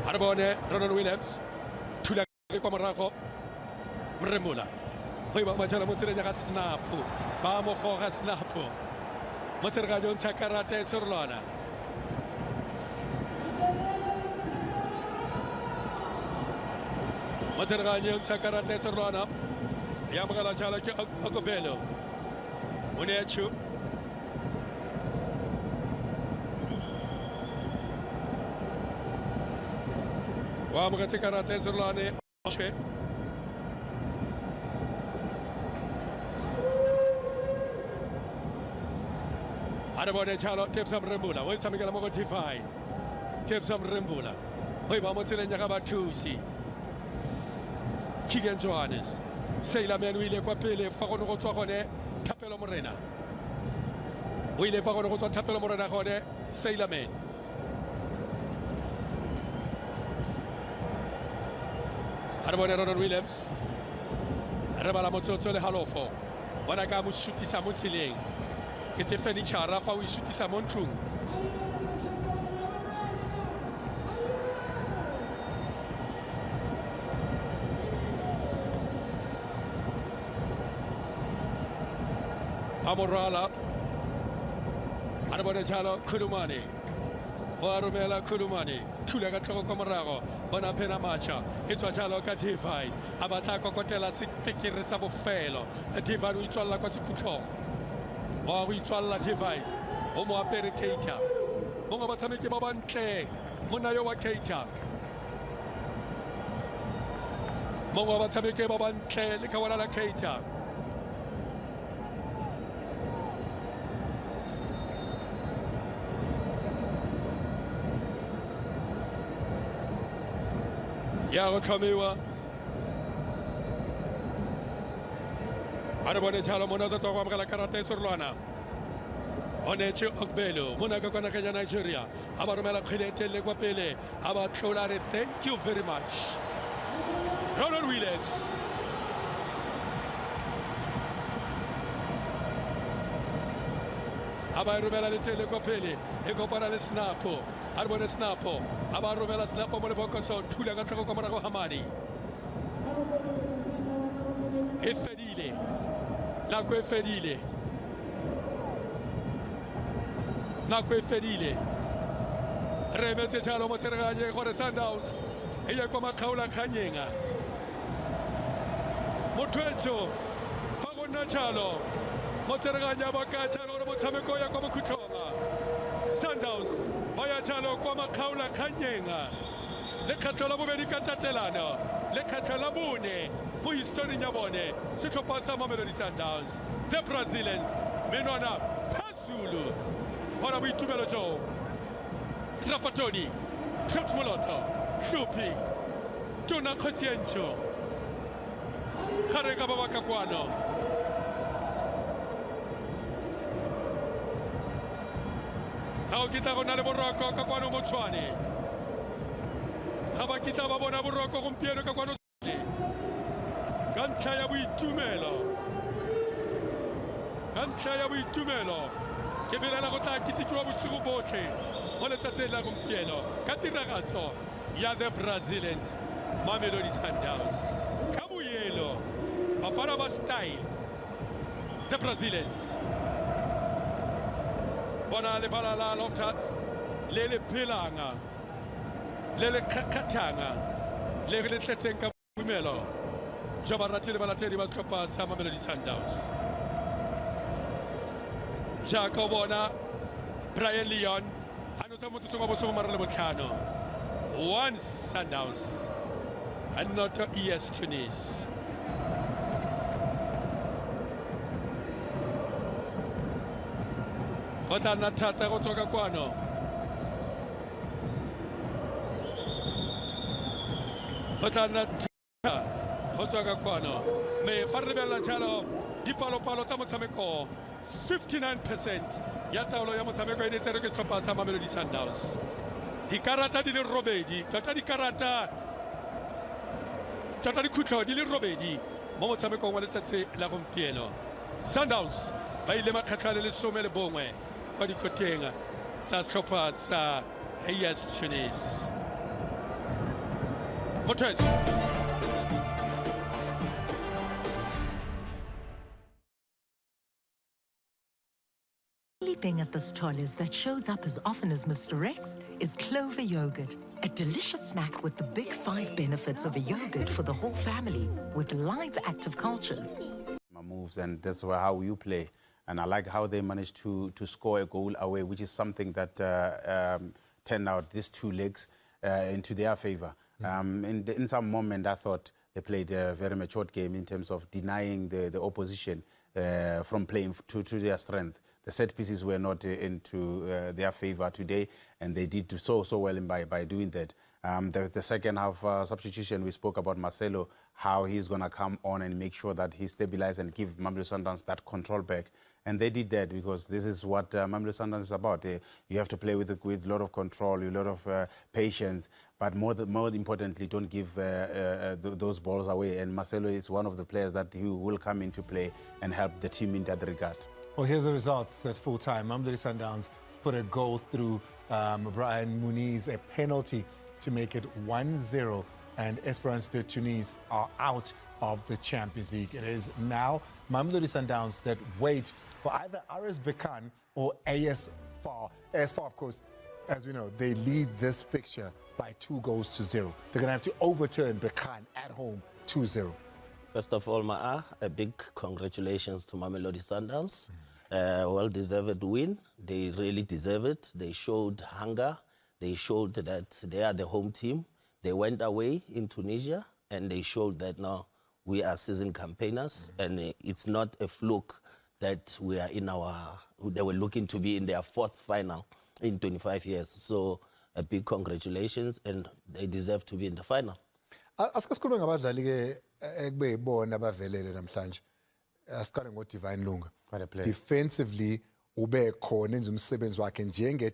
a re bone Ronald Williams thula kwa morago Mrembola go e ba matšhala mo tseleng ya ga snapo ba mo goga snapo mo tsereganyo ntsha karata e serolwana mo tsereganyo ntsha karata e serolwana ya mogala jalo ke Okobelo Monechu wa mogetse karata e serolwane a re bone jalo Tebsa Mrembola o e tshamekela mo go Defy Tebsa Mrembola go e ba mo tseleng ya ga bathusi Keegan Johannes Seila o ile kwa pele fa go ne go tswa gone Thapelo Morena o ile fa go ne go tswa Thapelo Morena gone Seila a re bone Ronald Williams re bala motsotso le halofo bona ka mo shutisa mo tseleng ke te fenitšhara fa o e shutisa mo ntlong a mo rwala a re bone jalo Khulumane go a romela Khulumane thula ka tlhogo kwa morago bona phena matšha e tswa jalo ka Divine a batla kokotela sepekere sa bofelo Divine o itswalela kwa sekhutlhong wa go itswalela Divine o mo apere Keita mongwe batshameki ba bantle monna yo wa Keita mongwe wa batshameki ba bantle le ka bona la Keita ya go tlhomiwa a re bone jalo mona o sa tswa go amogela karata e serolwana Oneche Ogbelo mona ka kwana ka ja Nigeria a ba romela kgwele e telele kwa pele a ba tlola re thank you very much Ronald Williams a ba romela le telele kwa pele e kopana le snapo a re bone snapo a ba romela snapo mo lebokoso thula ka tlhoko kwa morago ga madi e fedile nako e fedile nako e fedile re emetse jalo mo tsereganye gore Sundowns e ye kwa makgaola kganyenga mothwetso fa go nna jalo mo tsereganya ba ka jalo gore motshameko ya kwa bokhutlhonga Sundowns ba ya jalo kwa makgaola kganyenga lekgetlo la bobedi ka tatelano lekgetlo la bone mo historing ya bone setlhopha sa Mamelodi Sundowns the Brazilians menwana phezulu para boitumelo jo Trapatoni Trapt Moloto Shupi Tuna Kosiencho Kareka Babaka Kwano How kita gona le boroko ka kwano Motswane Ga ba kita ba bona boroko gompieno ka kwano ka ntlha ya boitumelo ke belela go tla kitikiwa bosigo botlhe go letsatsing la gompieno ka tiragatso ya the Brazilians Mamelodi Sundowns ka boyelo bafana ba style the Brazilians bona le bala la Loftus le le phelanga le le khakhathanga le le tletseng ka boimelo jo ba ratile balatedi ba setlhopha sa Mamelodi Sundowns Jaco bona Brian Leon ano sa motso go boso mara le botlhano one Sundowns and not ES Tunis Bota na thata go tsoka kwano Bota na thata go tsoka kwano me fa re bela jalo dipalo-palo tsa motshameko 59% ya taolo ya motshameko e netsere ke setlhopha sa Mamelodi Sundowns dikarata di le robedi tota dikhutlo di le robedi mo motshamekong wa letsatsi la gompieno Sundowns ba ile makgetlho a le 11 kwa dikoteng tsa setlhopha sa AS Tunis Mothwetso The only thing at this stall is that shows up as often as Mr. X is Clover yogurt, a delicious snack with the big 5 benefits of a yogurt for the whole family with live active cultures. Moves, and that's how you play, and I like how they managed to score a goal away, which is something that turned out these 2 legs into their favor. In some moment I thought they played a very matured game in terms of denying the opposition from playing to their strength. The set pieces were not into their favor today, and they did so well by doing that. The second half substitution, we spoke about Marcelo, how he's going to come on and make sure that he stabilizes and give Mamelodi Sundowns that control back. And they did that because this is what Mamelodi Sundowns is about. You have to play with a lot of control, a lot of patience, but more importantly, don't give those balls away. And Marcelo is one of the players that he will come into play and help the team in that regard. Well, here's the results at full time. Mamelodi Sundowns put a goal through Brian Muniz, a penalty to make it 1-0, and Esperance de Tunis are out of the Champions League. It is now Mamelodi Sundowns that wait for either RS Berkane or AS FAR. AS FAR, of course, as we know, they lead this fixture by 2-0. They're going to have to overturn Berkane at home 2-0. First of all, a big congratulations to Mamelodi Sundowns. Well-deserved win. They really deserve it. They showed hunger. They showed that they are the home team. They went away in Tunisia, and they showed that now we are seasoned campaigners, and it's not a fluke that we are they were looking to be in their 4th final in 25 years. So a big congratulations, and they deserve to be in the final. Asikasikhulume ngabadlali ke ekubeyibona abavelele namhlanje. asiqale ngoDivine Lunga. Quite a player. Defensively ube khona enza umsebenzi wakhe njenge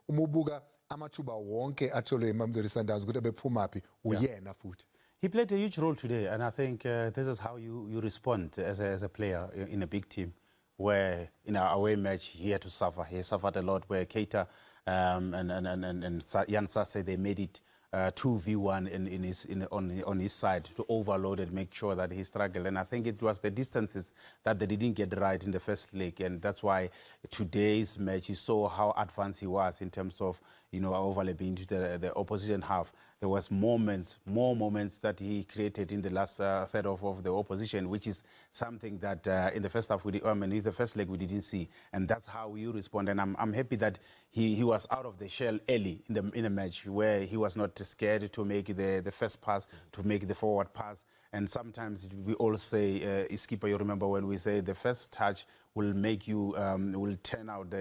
uma ubuka amathuba wonke atholwe eMamelodi Sundowns ukuthi bephuma phi uyena futhi. He played a huge role today, and I think this is how you respond as a player in a big team, where in our away match he had to suffer. He suffered a lot, where Keita and Jan Sase, they made it 2v1 on his side to overload and make sure that he struggled. And I think it was the distances that they didn't get right in the first leg, and that's why today's match, you saw how advanced he was in terms of overlapping into the opposition half. There was more moments that he created in the last third of the opposition, which is something that in the first half, in the first leg, we didn't see. And that's how you respond. And I'm happy that he was out of the shell early in the match, where he was not scared to make the first pass, to make the forward pass. And sometimes we all say, skipper, you remember when we say the first touch will make you, will turn out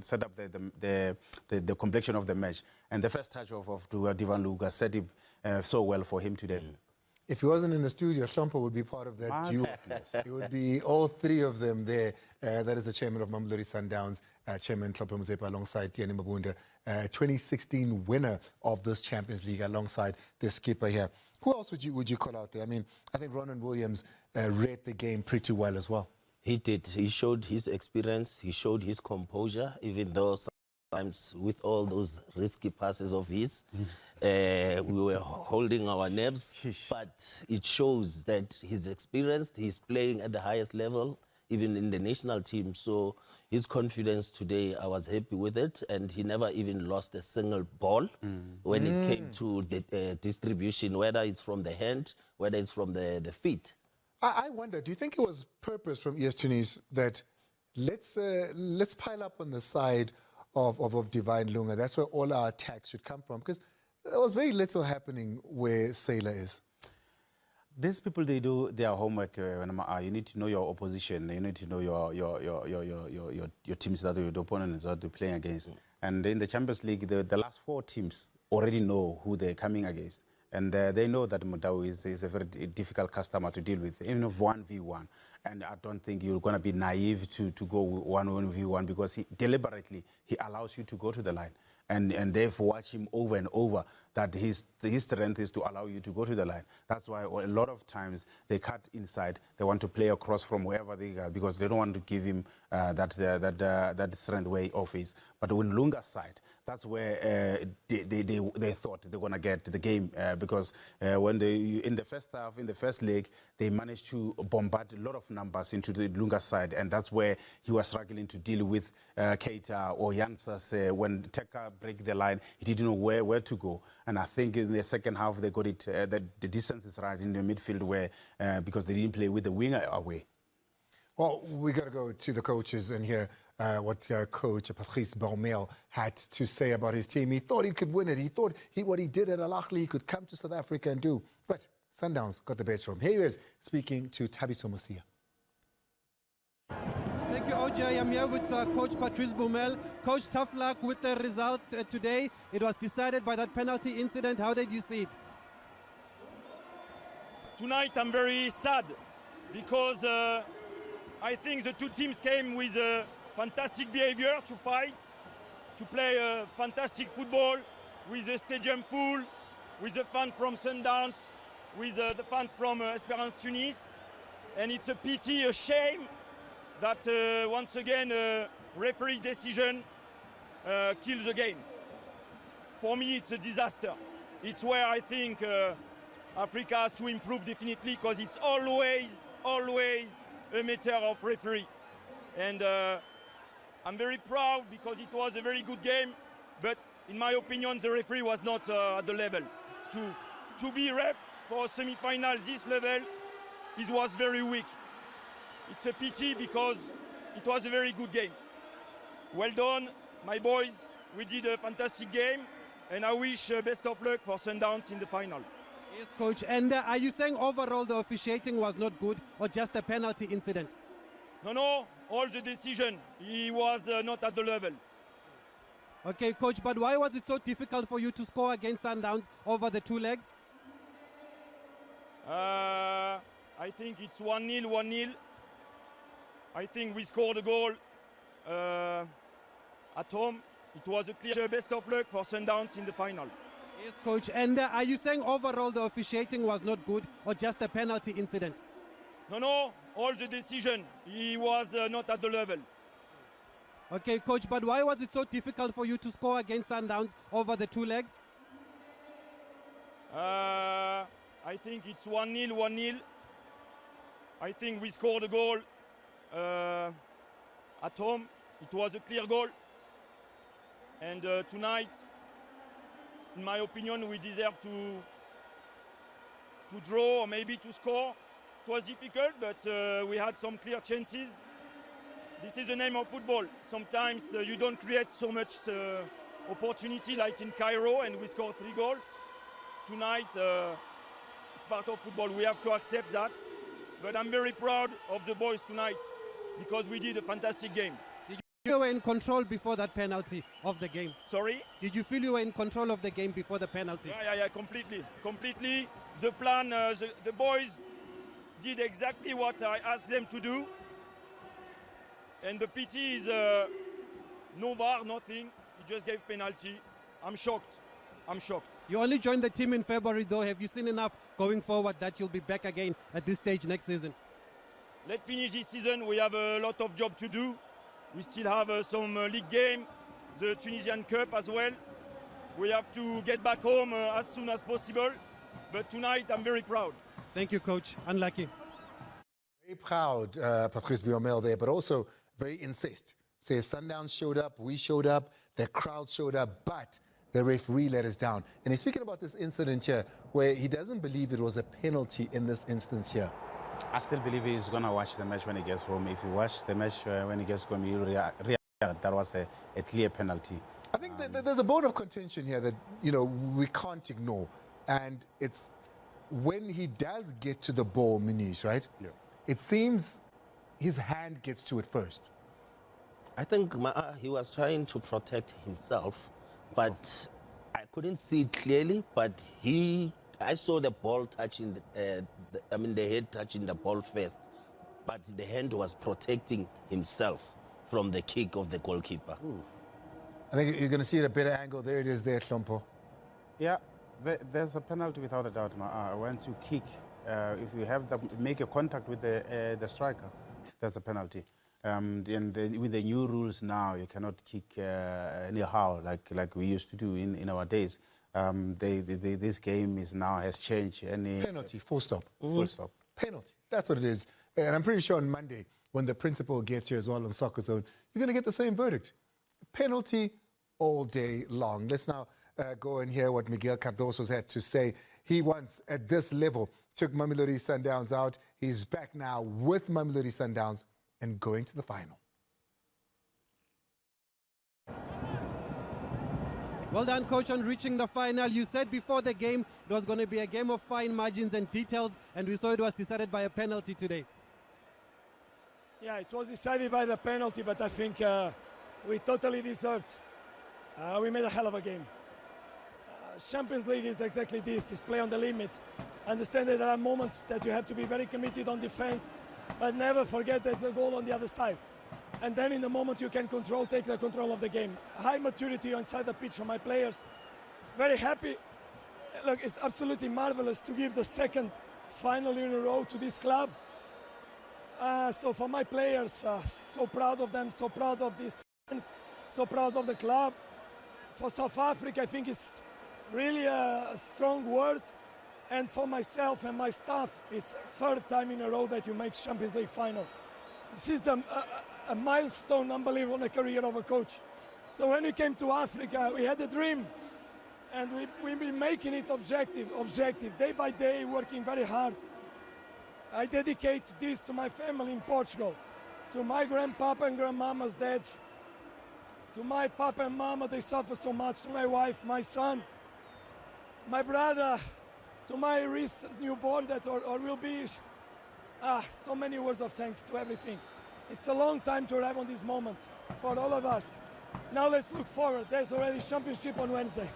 set up the complexion of the match. And the first touch of Divine Lunga set it so well for him today. If he wasn't in the studio, Shampa would be part of that duo. It would be all three of them there. That is the chairman of Mamelodi Sundowns, Chairman Tlhophe Motsepe, alongside Tiani Mabunda, 2016 winner of this Champions League, alongside the skipper here. Who else would you call out there? I mean, I think Ronan Williams read the game pretty well as well. He did. He showed his experience. He showed his composure, even though sometimes with all those risky passes of his, we were holding our nerves. But it shows that he's experienced. He's playing at the highest level, even in the national team. So his confidence today, I was happy with it. And he never even lost a single ball when it came to the distribution, whether it's from the hand, whether it's from the feet. I wonder, do you think it was purpose from ES Tunis that let's pile up on the side of Divine Lunga? That's where all our attacks should come from, because there was very little happening where Sailor is. These people, they do their homework. You need to know your opposition. You need to know your teams that your opponents that you're playing against. And in the Champions League, the last 4 teams already know who they're coming against. And they know that Mudau is a very difficult customer to deal with, even if 1v1. And I don't think you're going to be naive to go 1v1, because he deliberately allows you to go to the line. And they've watched him over and over that his strength is to allow you to go to the line. That's why a lot of times they cut inside. They want to play across from wherever they go, because they don't want to give him that strength way off his. But when Lunga's side, that's where they thought they were going to get the game, because when in the first half, in the first leg, they managed to bombard a lot of numbers into the Lunga side, and that's where he was struggling to deal with Keita or Jansas. When Teka break the line, he didn't know where to go. And I think in the second half, they got it, the distance is right in the midfield, where because they didn't play with the winger away. Well, we got to go to the coaches and hear what Coach Patrice Baumel had to say about his team. He thought he could win it. He thought what he did at Al Ahly, he could come to South Africa and do. But Sundowns got the best from. Here he is speaking to Thabiso Mosia. Thank you, OJ. I'm here with Coach Patrice Baumel. Coach, tough luck with the result today. It was decided by that penalty incident. How did you see it? Tonight I'm very sad because I think the two teams came with fantastic behavior to fight, to play fantastic football, with the stadium full, with the fans from Sundowns, with the fans from Esperance Tunis. And it's a pity, a shame that once again referee decision kills the game. For me, it's a disaster. It's where I think Africa has to improve definitely, because it's always a matter of referee. And I'm very proud because it was a very good game, but in my opinion, the referee was not at the level. To be ref for a semi-final this level, it was very weak. It's a pity because it was a very good game. Well done, my boys. We did a fantastic game, and I wish best of luck for Sundowns in the final. Yes, Coach. And are you saying overall the officiating was not good, or just a penalty incident? No, all the decision, he was not at the level. Okay, Coach, but why was it so difficult for you to score against Sundowns over the 2 legs? I think it's 1-0, 1-0. I think we scored a goal at home. It was a clear best of luck for Sundowns in the final. Yes, coach. And are you saying overall the officiating was not good or just a penalty incident? No, all the decision. He was not at the level. Okay, coach, but why was it so difficult for you to score against Sundowns over the two legs? I think it's 1-0, 1-0. I think we scored a goal at home. It was a clear goal. And tonight, in my opinion, we deserve to draw or maybe to score. It was difficult, but we had some clear chances. This is the name of football. Sometimes you don't create so much opportunity like in Cairo, and we scored 3 goals. Tonight, it's part of football. We have to accept that. But I'm very proud of the boys tonight because we did a fantastic game. Did you feel you were in control before that penalty of the game? Sorry? Did you feel you were in control of the game before the penalty? Yeah, completely. The plan, the boys did exactly what I asked them to do. And the pity is no VAR, nothing. He just gave penalty. I'm shocked. You only joined the team in February though. Have you seen enough going forward that you'll be back again at this stage next season? Let's finish this season. We have a lot of job to do. We still have some league game, the Tunisian Cup as well. We have to get back home as soon as possible. But tonight I'm very proud. Thank you, coach. Unlucky. Very proud, Patrice Biomel there, but also very incensed. Says Sundowns showed up, we showed up, the crowd showed up, but the referee let us down. And he's speaking about this incident here where he doesn't believe it was a penalty in this instance here. I still believe he's going to watch the match when he gets home. If he watch the match when he gets home, he'll realize that was a clear penalty. I think that there's a bone of contention here that, we can't ignore. And it's when he does get to the ball, Muniz, right? Yeah. It seems his hand gets to it first. I think he was trying to protect himself, but I couldn't see it clearly, but I saw the ball touching, the head touching the ball first, but the hand was protecting himself from the kick of the goalkeeper. Oof. I think you're going to see it at a better angle. There it is there, Shompo. Yeah, there's a penalty without a doubt. Once you kick, if you make a contact with the striker, there's a penalty. And with the new rules now, you cannot kick anyhow like we used to do in our days. This game has changed. Penalty, full stop. Full stop. Penalty, that's what it is. And I'm pretty sure on Monday, when the principal gets here as well on Soccer Zone, you're going to get the same verdict. Penalty all day long. Let's now go and hear what Miguel Cardoso's had to say. He once, at this level, took Mamelodi Sundowns out. He's back now with Mamelodi Sundowns and going to the final. Well done, coach, on reaching the final. You said before the game it was going to be a game of fine margins and details, and we saw it was decided by a penalty today. Yeah, it was decided by the penalty, but I think we totally deserved. We made a hell of a game. Champions League is exactly this, is play on the limit. Understand that there are moments that you have to be very committed on defense, but never forget there's a goal on the other side. And then in the moment you can take the control of the game. High maturity inside the pitch from my players. Very happy. Look, it's absolutely marvelous to give the second final in a row to this club. So for my players, so proud of them, so proud of these fans, so proud of the club. For South Africa, I think it's really a strong word. And for myself and my staff, it's third time in a row that you make Champions League final. This is a milestone, unbelievable, in the career of a coach. So when we came to Africa, we had a dream. And we've been making it objective, day by day, working very hard. I dedicate this to my family in Portugal, to my grandpapa and grandmama's dad, to my papa and mama, they suffer so much, to my wife, my son, my brother, to my recent newborn that or will be, so many words of thanks to everything. It's a long time to arrive on this moment for all of us. Now let's look forward. There's already championship on Wednesday.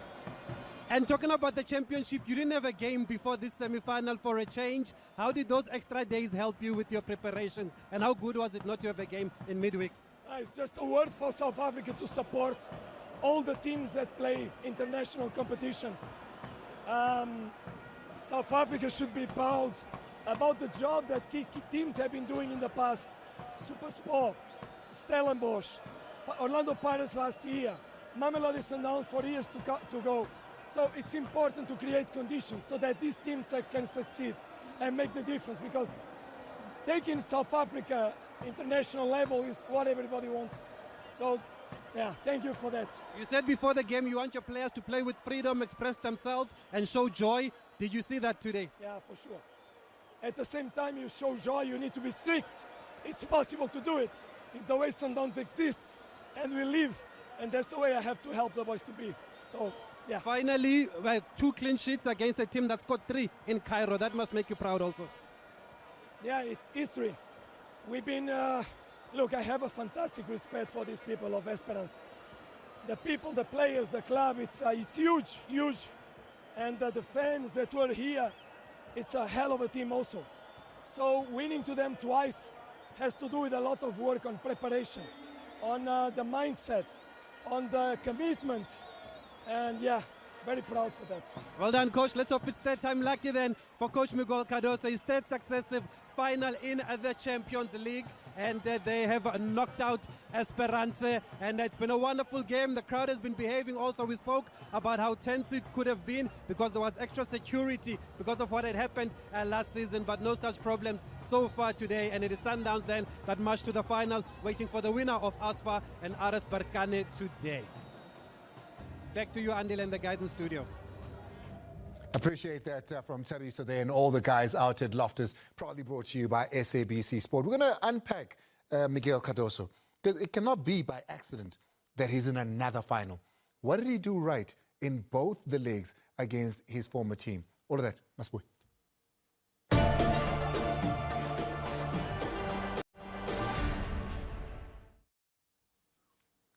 And talking about the championship, you didn't have a game before this semi-final for a change. How did those extra days help you with your preparation? And how good was it not to have a game in midweek? It's just a word for South Africa to support all the teams that play international competitions. South Africa should be proud about the job that key teams have been doing in the past. SuperSport, Stellenbosch, Orlando Pirates last year, Mamelodi Sundowns for years to go. So it's important to create conditions so that these teams can succeed and make the difference, because taking South Africa international level is what everybody wants. So yeah, thank you for that. You said before the game you want your players to play with freedom, express themselves and show joy. Did you see that today? Yeah, for sure. At the same time you show joy, you need to be strict. It's possible to do it. It's the way Sundowns exists and we live, and that's the way I have to help the boys to be. So yeah. Finally, 2 clean sheets against a team that scored 3 in Cairo. That must make you proud also. Yeah, it's history. We've been, look, I have a fantastic respect for these people of Esperance. The people, the players, the club, it's huge, huge. And the fans that were here, it's a hell of a team also. So winning to them twice has to do with a lot of work on preparation, on the mindset, on the commitment. And yeah, very proud for that. Well done, Coach. Let's hope it's third time lucky then for Coach Miguel Cardoso. His third successive final in the Champions League, and they have knocked out Esperance, and it's been a wonderful game. The crowd has been behaving also. We spoke about how tense it could have been because there was extra security because of what had happened last season, but no such problems so far today. And it is Sundowns then that march to the final, waiting for the winner of ASFA and RS Berkane today. Back to you, Andile, and the guys in studio. Appreciate that from Tabiso there and all the guys out at Loftus, proudly brought to you by SABC Sport. We're going to unpack Miguel Cardoso, because it cannot be by accident that he's in another final. What did he do right in both the legs against his former team? All of that, Masbui.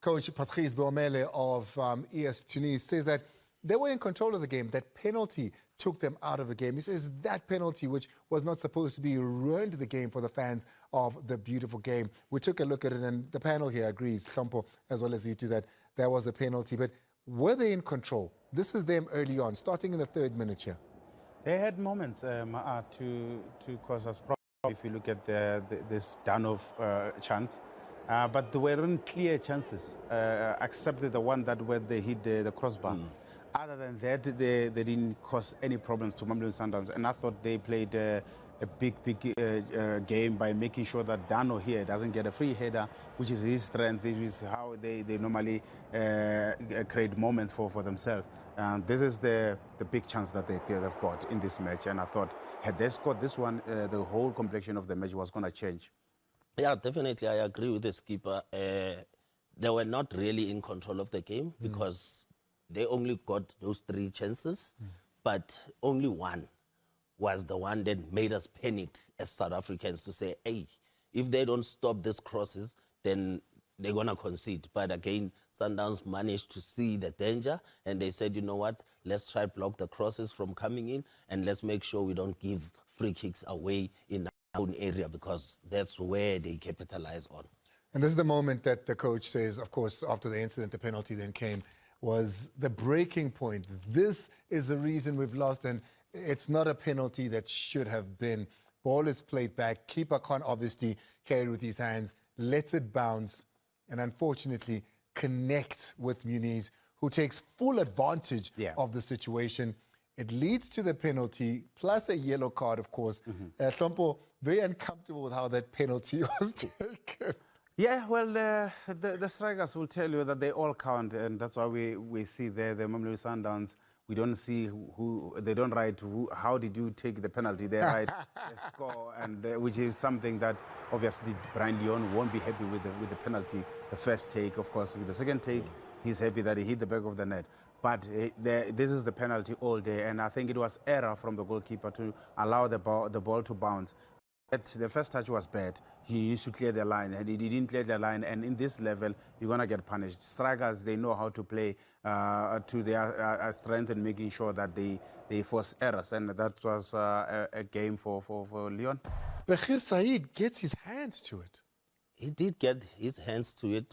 Coach Patrice Baumele of ES Tunis says that they were in control of the game. That penalty took them out of the game. He says that penalty, which was not supposed to be, ruined the game for the fans of the beautiful game. We took a look at it, and the panel here agrees, Sampo as well as you two, that there was a penalty. But were they in control? This is them early on, starting in the 3rd minute here. They had moments to cause us problems. If you look at this Danov chance. But there weren't clear chances, except the one that where they hit the crossbar. Other than that, they didn't cause any problems to Mamelodi Sundowns. And I thought they played a big game by making sure that Dano here doesn't get a free header, which is his strength. This is how they normally create moments for themselves. And this is the big chance that they've got in this match. And I thought, had they scored this one, the whole complexion of the match was going to change. Yeah, definitely. I agree with the skipper. They were not really in control of the game because they only got those 3 chances, but only one was the one that made us panic as South Africans to say, hey, if they don't stop these crosses, then they're going to concede. But again, Sundowns managed to see the danger, and they said, you know what, let's try block the crosses from coming in, and let's make sure we don't give free kicks away in our own area, because that's where they capitalize on. And this is the moment that the coach says, of course, after the incident, the penalty then came, was the breaking point. This is the reason we've lost, and it's not a penalty that should have been. Ball is played back. Keeper can't obviously carry it with his hands, lets it bounce, and unfortunately connect with Muniz, who takes full advantage of the situation. It leads to the penalty, plus a yellow card, of course. Sompo, very uncomfortable with how that penalty was taken. Yeah, well, the strikers will tell you that they all count, and that's why we see there the Mamelodi Sundowns. We don't see they don't write how did you take the penalty. They write the score, and which is something that obviously Brian Leon won't be happy with the penalty. The first take, of course, with the second take, he's happy that he hit the back of the net. But this is the penalty all day, and I think it was error from the goalkeeper to allow the ball to bounce. The first touch was bad. He used to clear the line, and he didn't clear the line. And in this level, you're going to get punished. Strikers, they know how to play to their strength and making sure that they force errors. And that was a game for Leon. Bashir Said gets his hands to it. He did get his hands to it,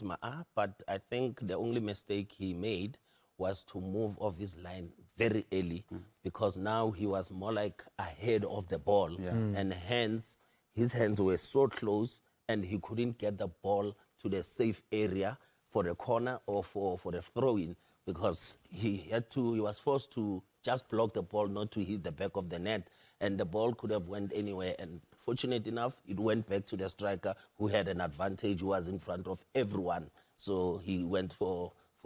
but I think the only mistake he made was to move off his line very early, because now he was more like ahead of the ball, and hence his hands were so close and he couldn't get the ball to the safe area for the corner or for the throw-in, because he was forced to just block the ball, not to hit the back of the net, and the ball could have went anywhere. And fortunate enough, it went back to the striker, who had an advantage, who was in front of everyone. So he went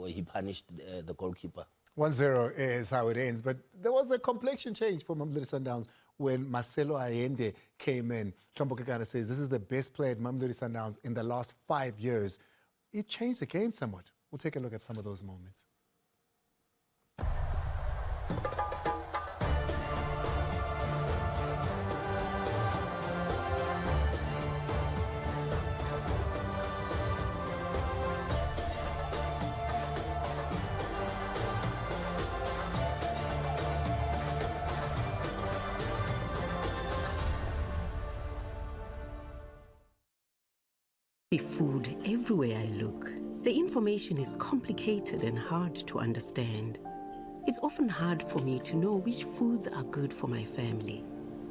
he punished the goalkeeper. 1-0 is how it ends, but there was a complexion change for Mamelodi Sundowns when Marcelo Allende came in. Shombo Kekana says this is the best player at Mamelodi Sundowns in the last 5 years. It changed the game somewhat. We'll take a look at some of those moments. Food everywhere I look. The information is complicated and hard to understand. It's often hard for me to know which foods are good for my family.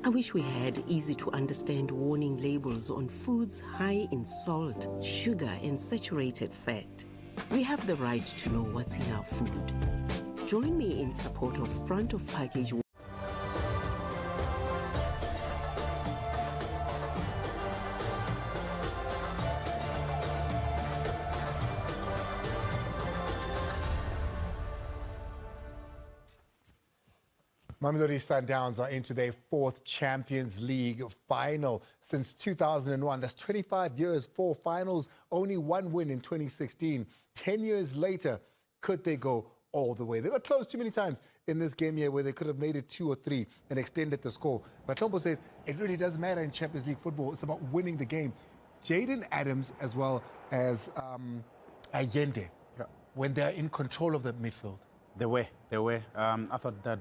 I wish we had easy to understand warning labels on foods high in salt, sugar, and saturated fat. We have the right to know what's in our food. Join me in support of front of package. Mamelodi Sundowns are into their 4th Champions League final since 2001. That's 25 years, 4 finals, only 1 win in 2016. 10 years later, could they go all the way? They were close too many times in this game here where they could have made it 2 or 3 and extended the score. But Tombo says it really doesn't matter in Champions League football. It's about winning the game. Jaden Adams as well as Allende, when they're in control of the midfield. They were. I thought that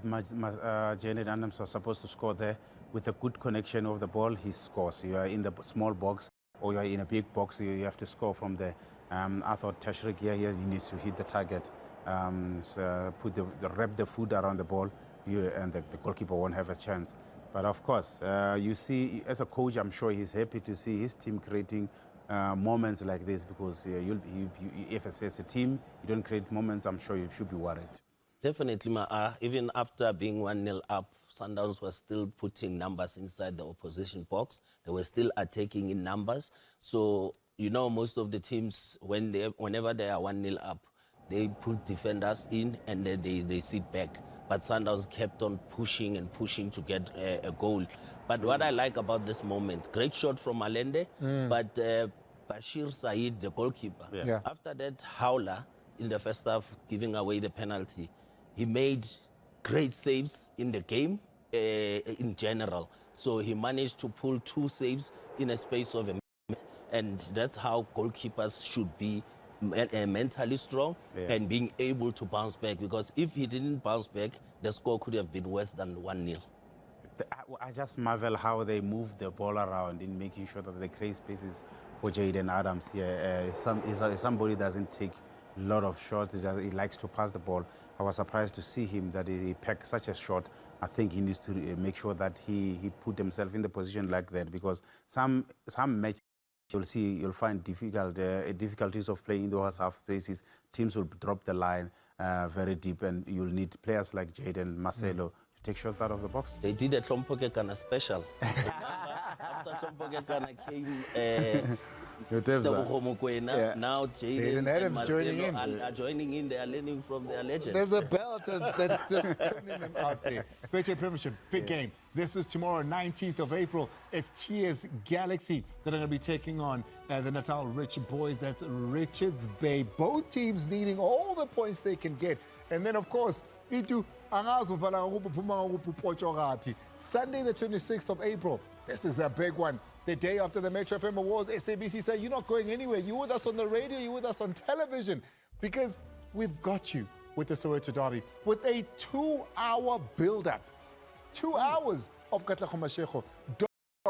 Janet Adams was supposed to score there. With a good connection of the ball, he scores. You are in the small box or you are in a big box, you have to score from there. I thought Tashrik here, he needs to hit the target, wrap the foot around the ball, and the goalkeeper won't have a chance. But of course, you see, as a coach, I'm sure he's happy to see his team creating moments like this, because if it's a team, you don't create moments, I'm sure you should be worried. Definitely, even after being 1-0 up, Sundowns was still putting numbers inside the opposition box. They were still attacking in numbers. So, you know, most of the teams, whenever they are 1-0 up, they put defenders in and then they sit back. But Sundowns kept on pushing and pushing to get a goal. But what I like about this moment, great shot from Allende, but Bashir Said, the goalkeeper, after that howler in the first half, giving away the penalty, he made great saves in the game in general. So he managed to pull 2 saves in a space of a minute, and that's how goalkeepers should be, mentally strong and being able to bounce back, because if he didn't bounce back, the score could have been worse than 1-0. I just marvel how they move the ball around in making sure that they create spaces for Jaden Adams here. Somebody doesn't take a lot of shots, he likes to pass the ball. I was surprised to see him that he packed such a shot. I think he needs to make sure that he put himself in the position like that, because some matches you'll find difficulties of playing in those half spaces. Teams will drop the line very deep, and you'll need players like Jaden, Marcelo, to take shots out of the box. They did a Klompokekana special. After Klompokekana came now Jaden Adams joining in. Are joining in. They are learning from their legends. There's a belt that's just turning them out there. Great Premiership, big game. This is tomorrow, 19th of April. It's TS Galaxy that are going to be taking on the Natal Rich Boys. That's Richards Bay. Both teams needing all the points they can get. And then, of course, Sunday, the 26th of April. This is a big one. the day after the Metro FM Awards, SABC said, you're not going anywhere. You're with us on the radio, you're with us on television, because we've got you with the Soweto Derby with a 2-hour build-up. 2 hours of Katlego Mashego.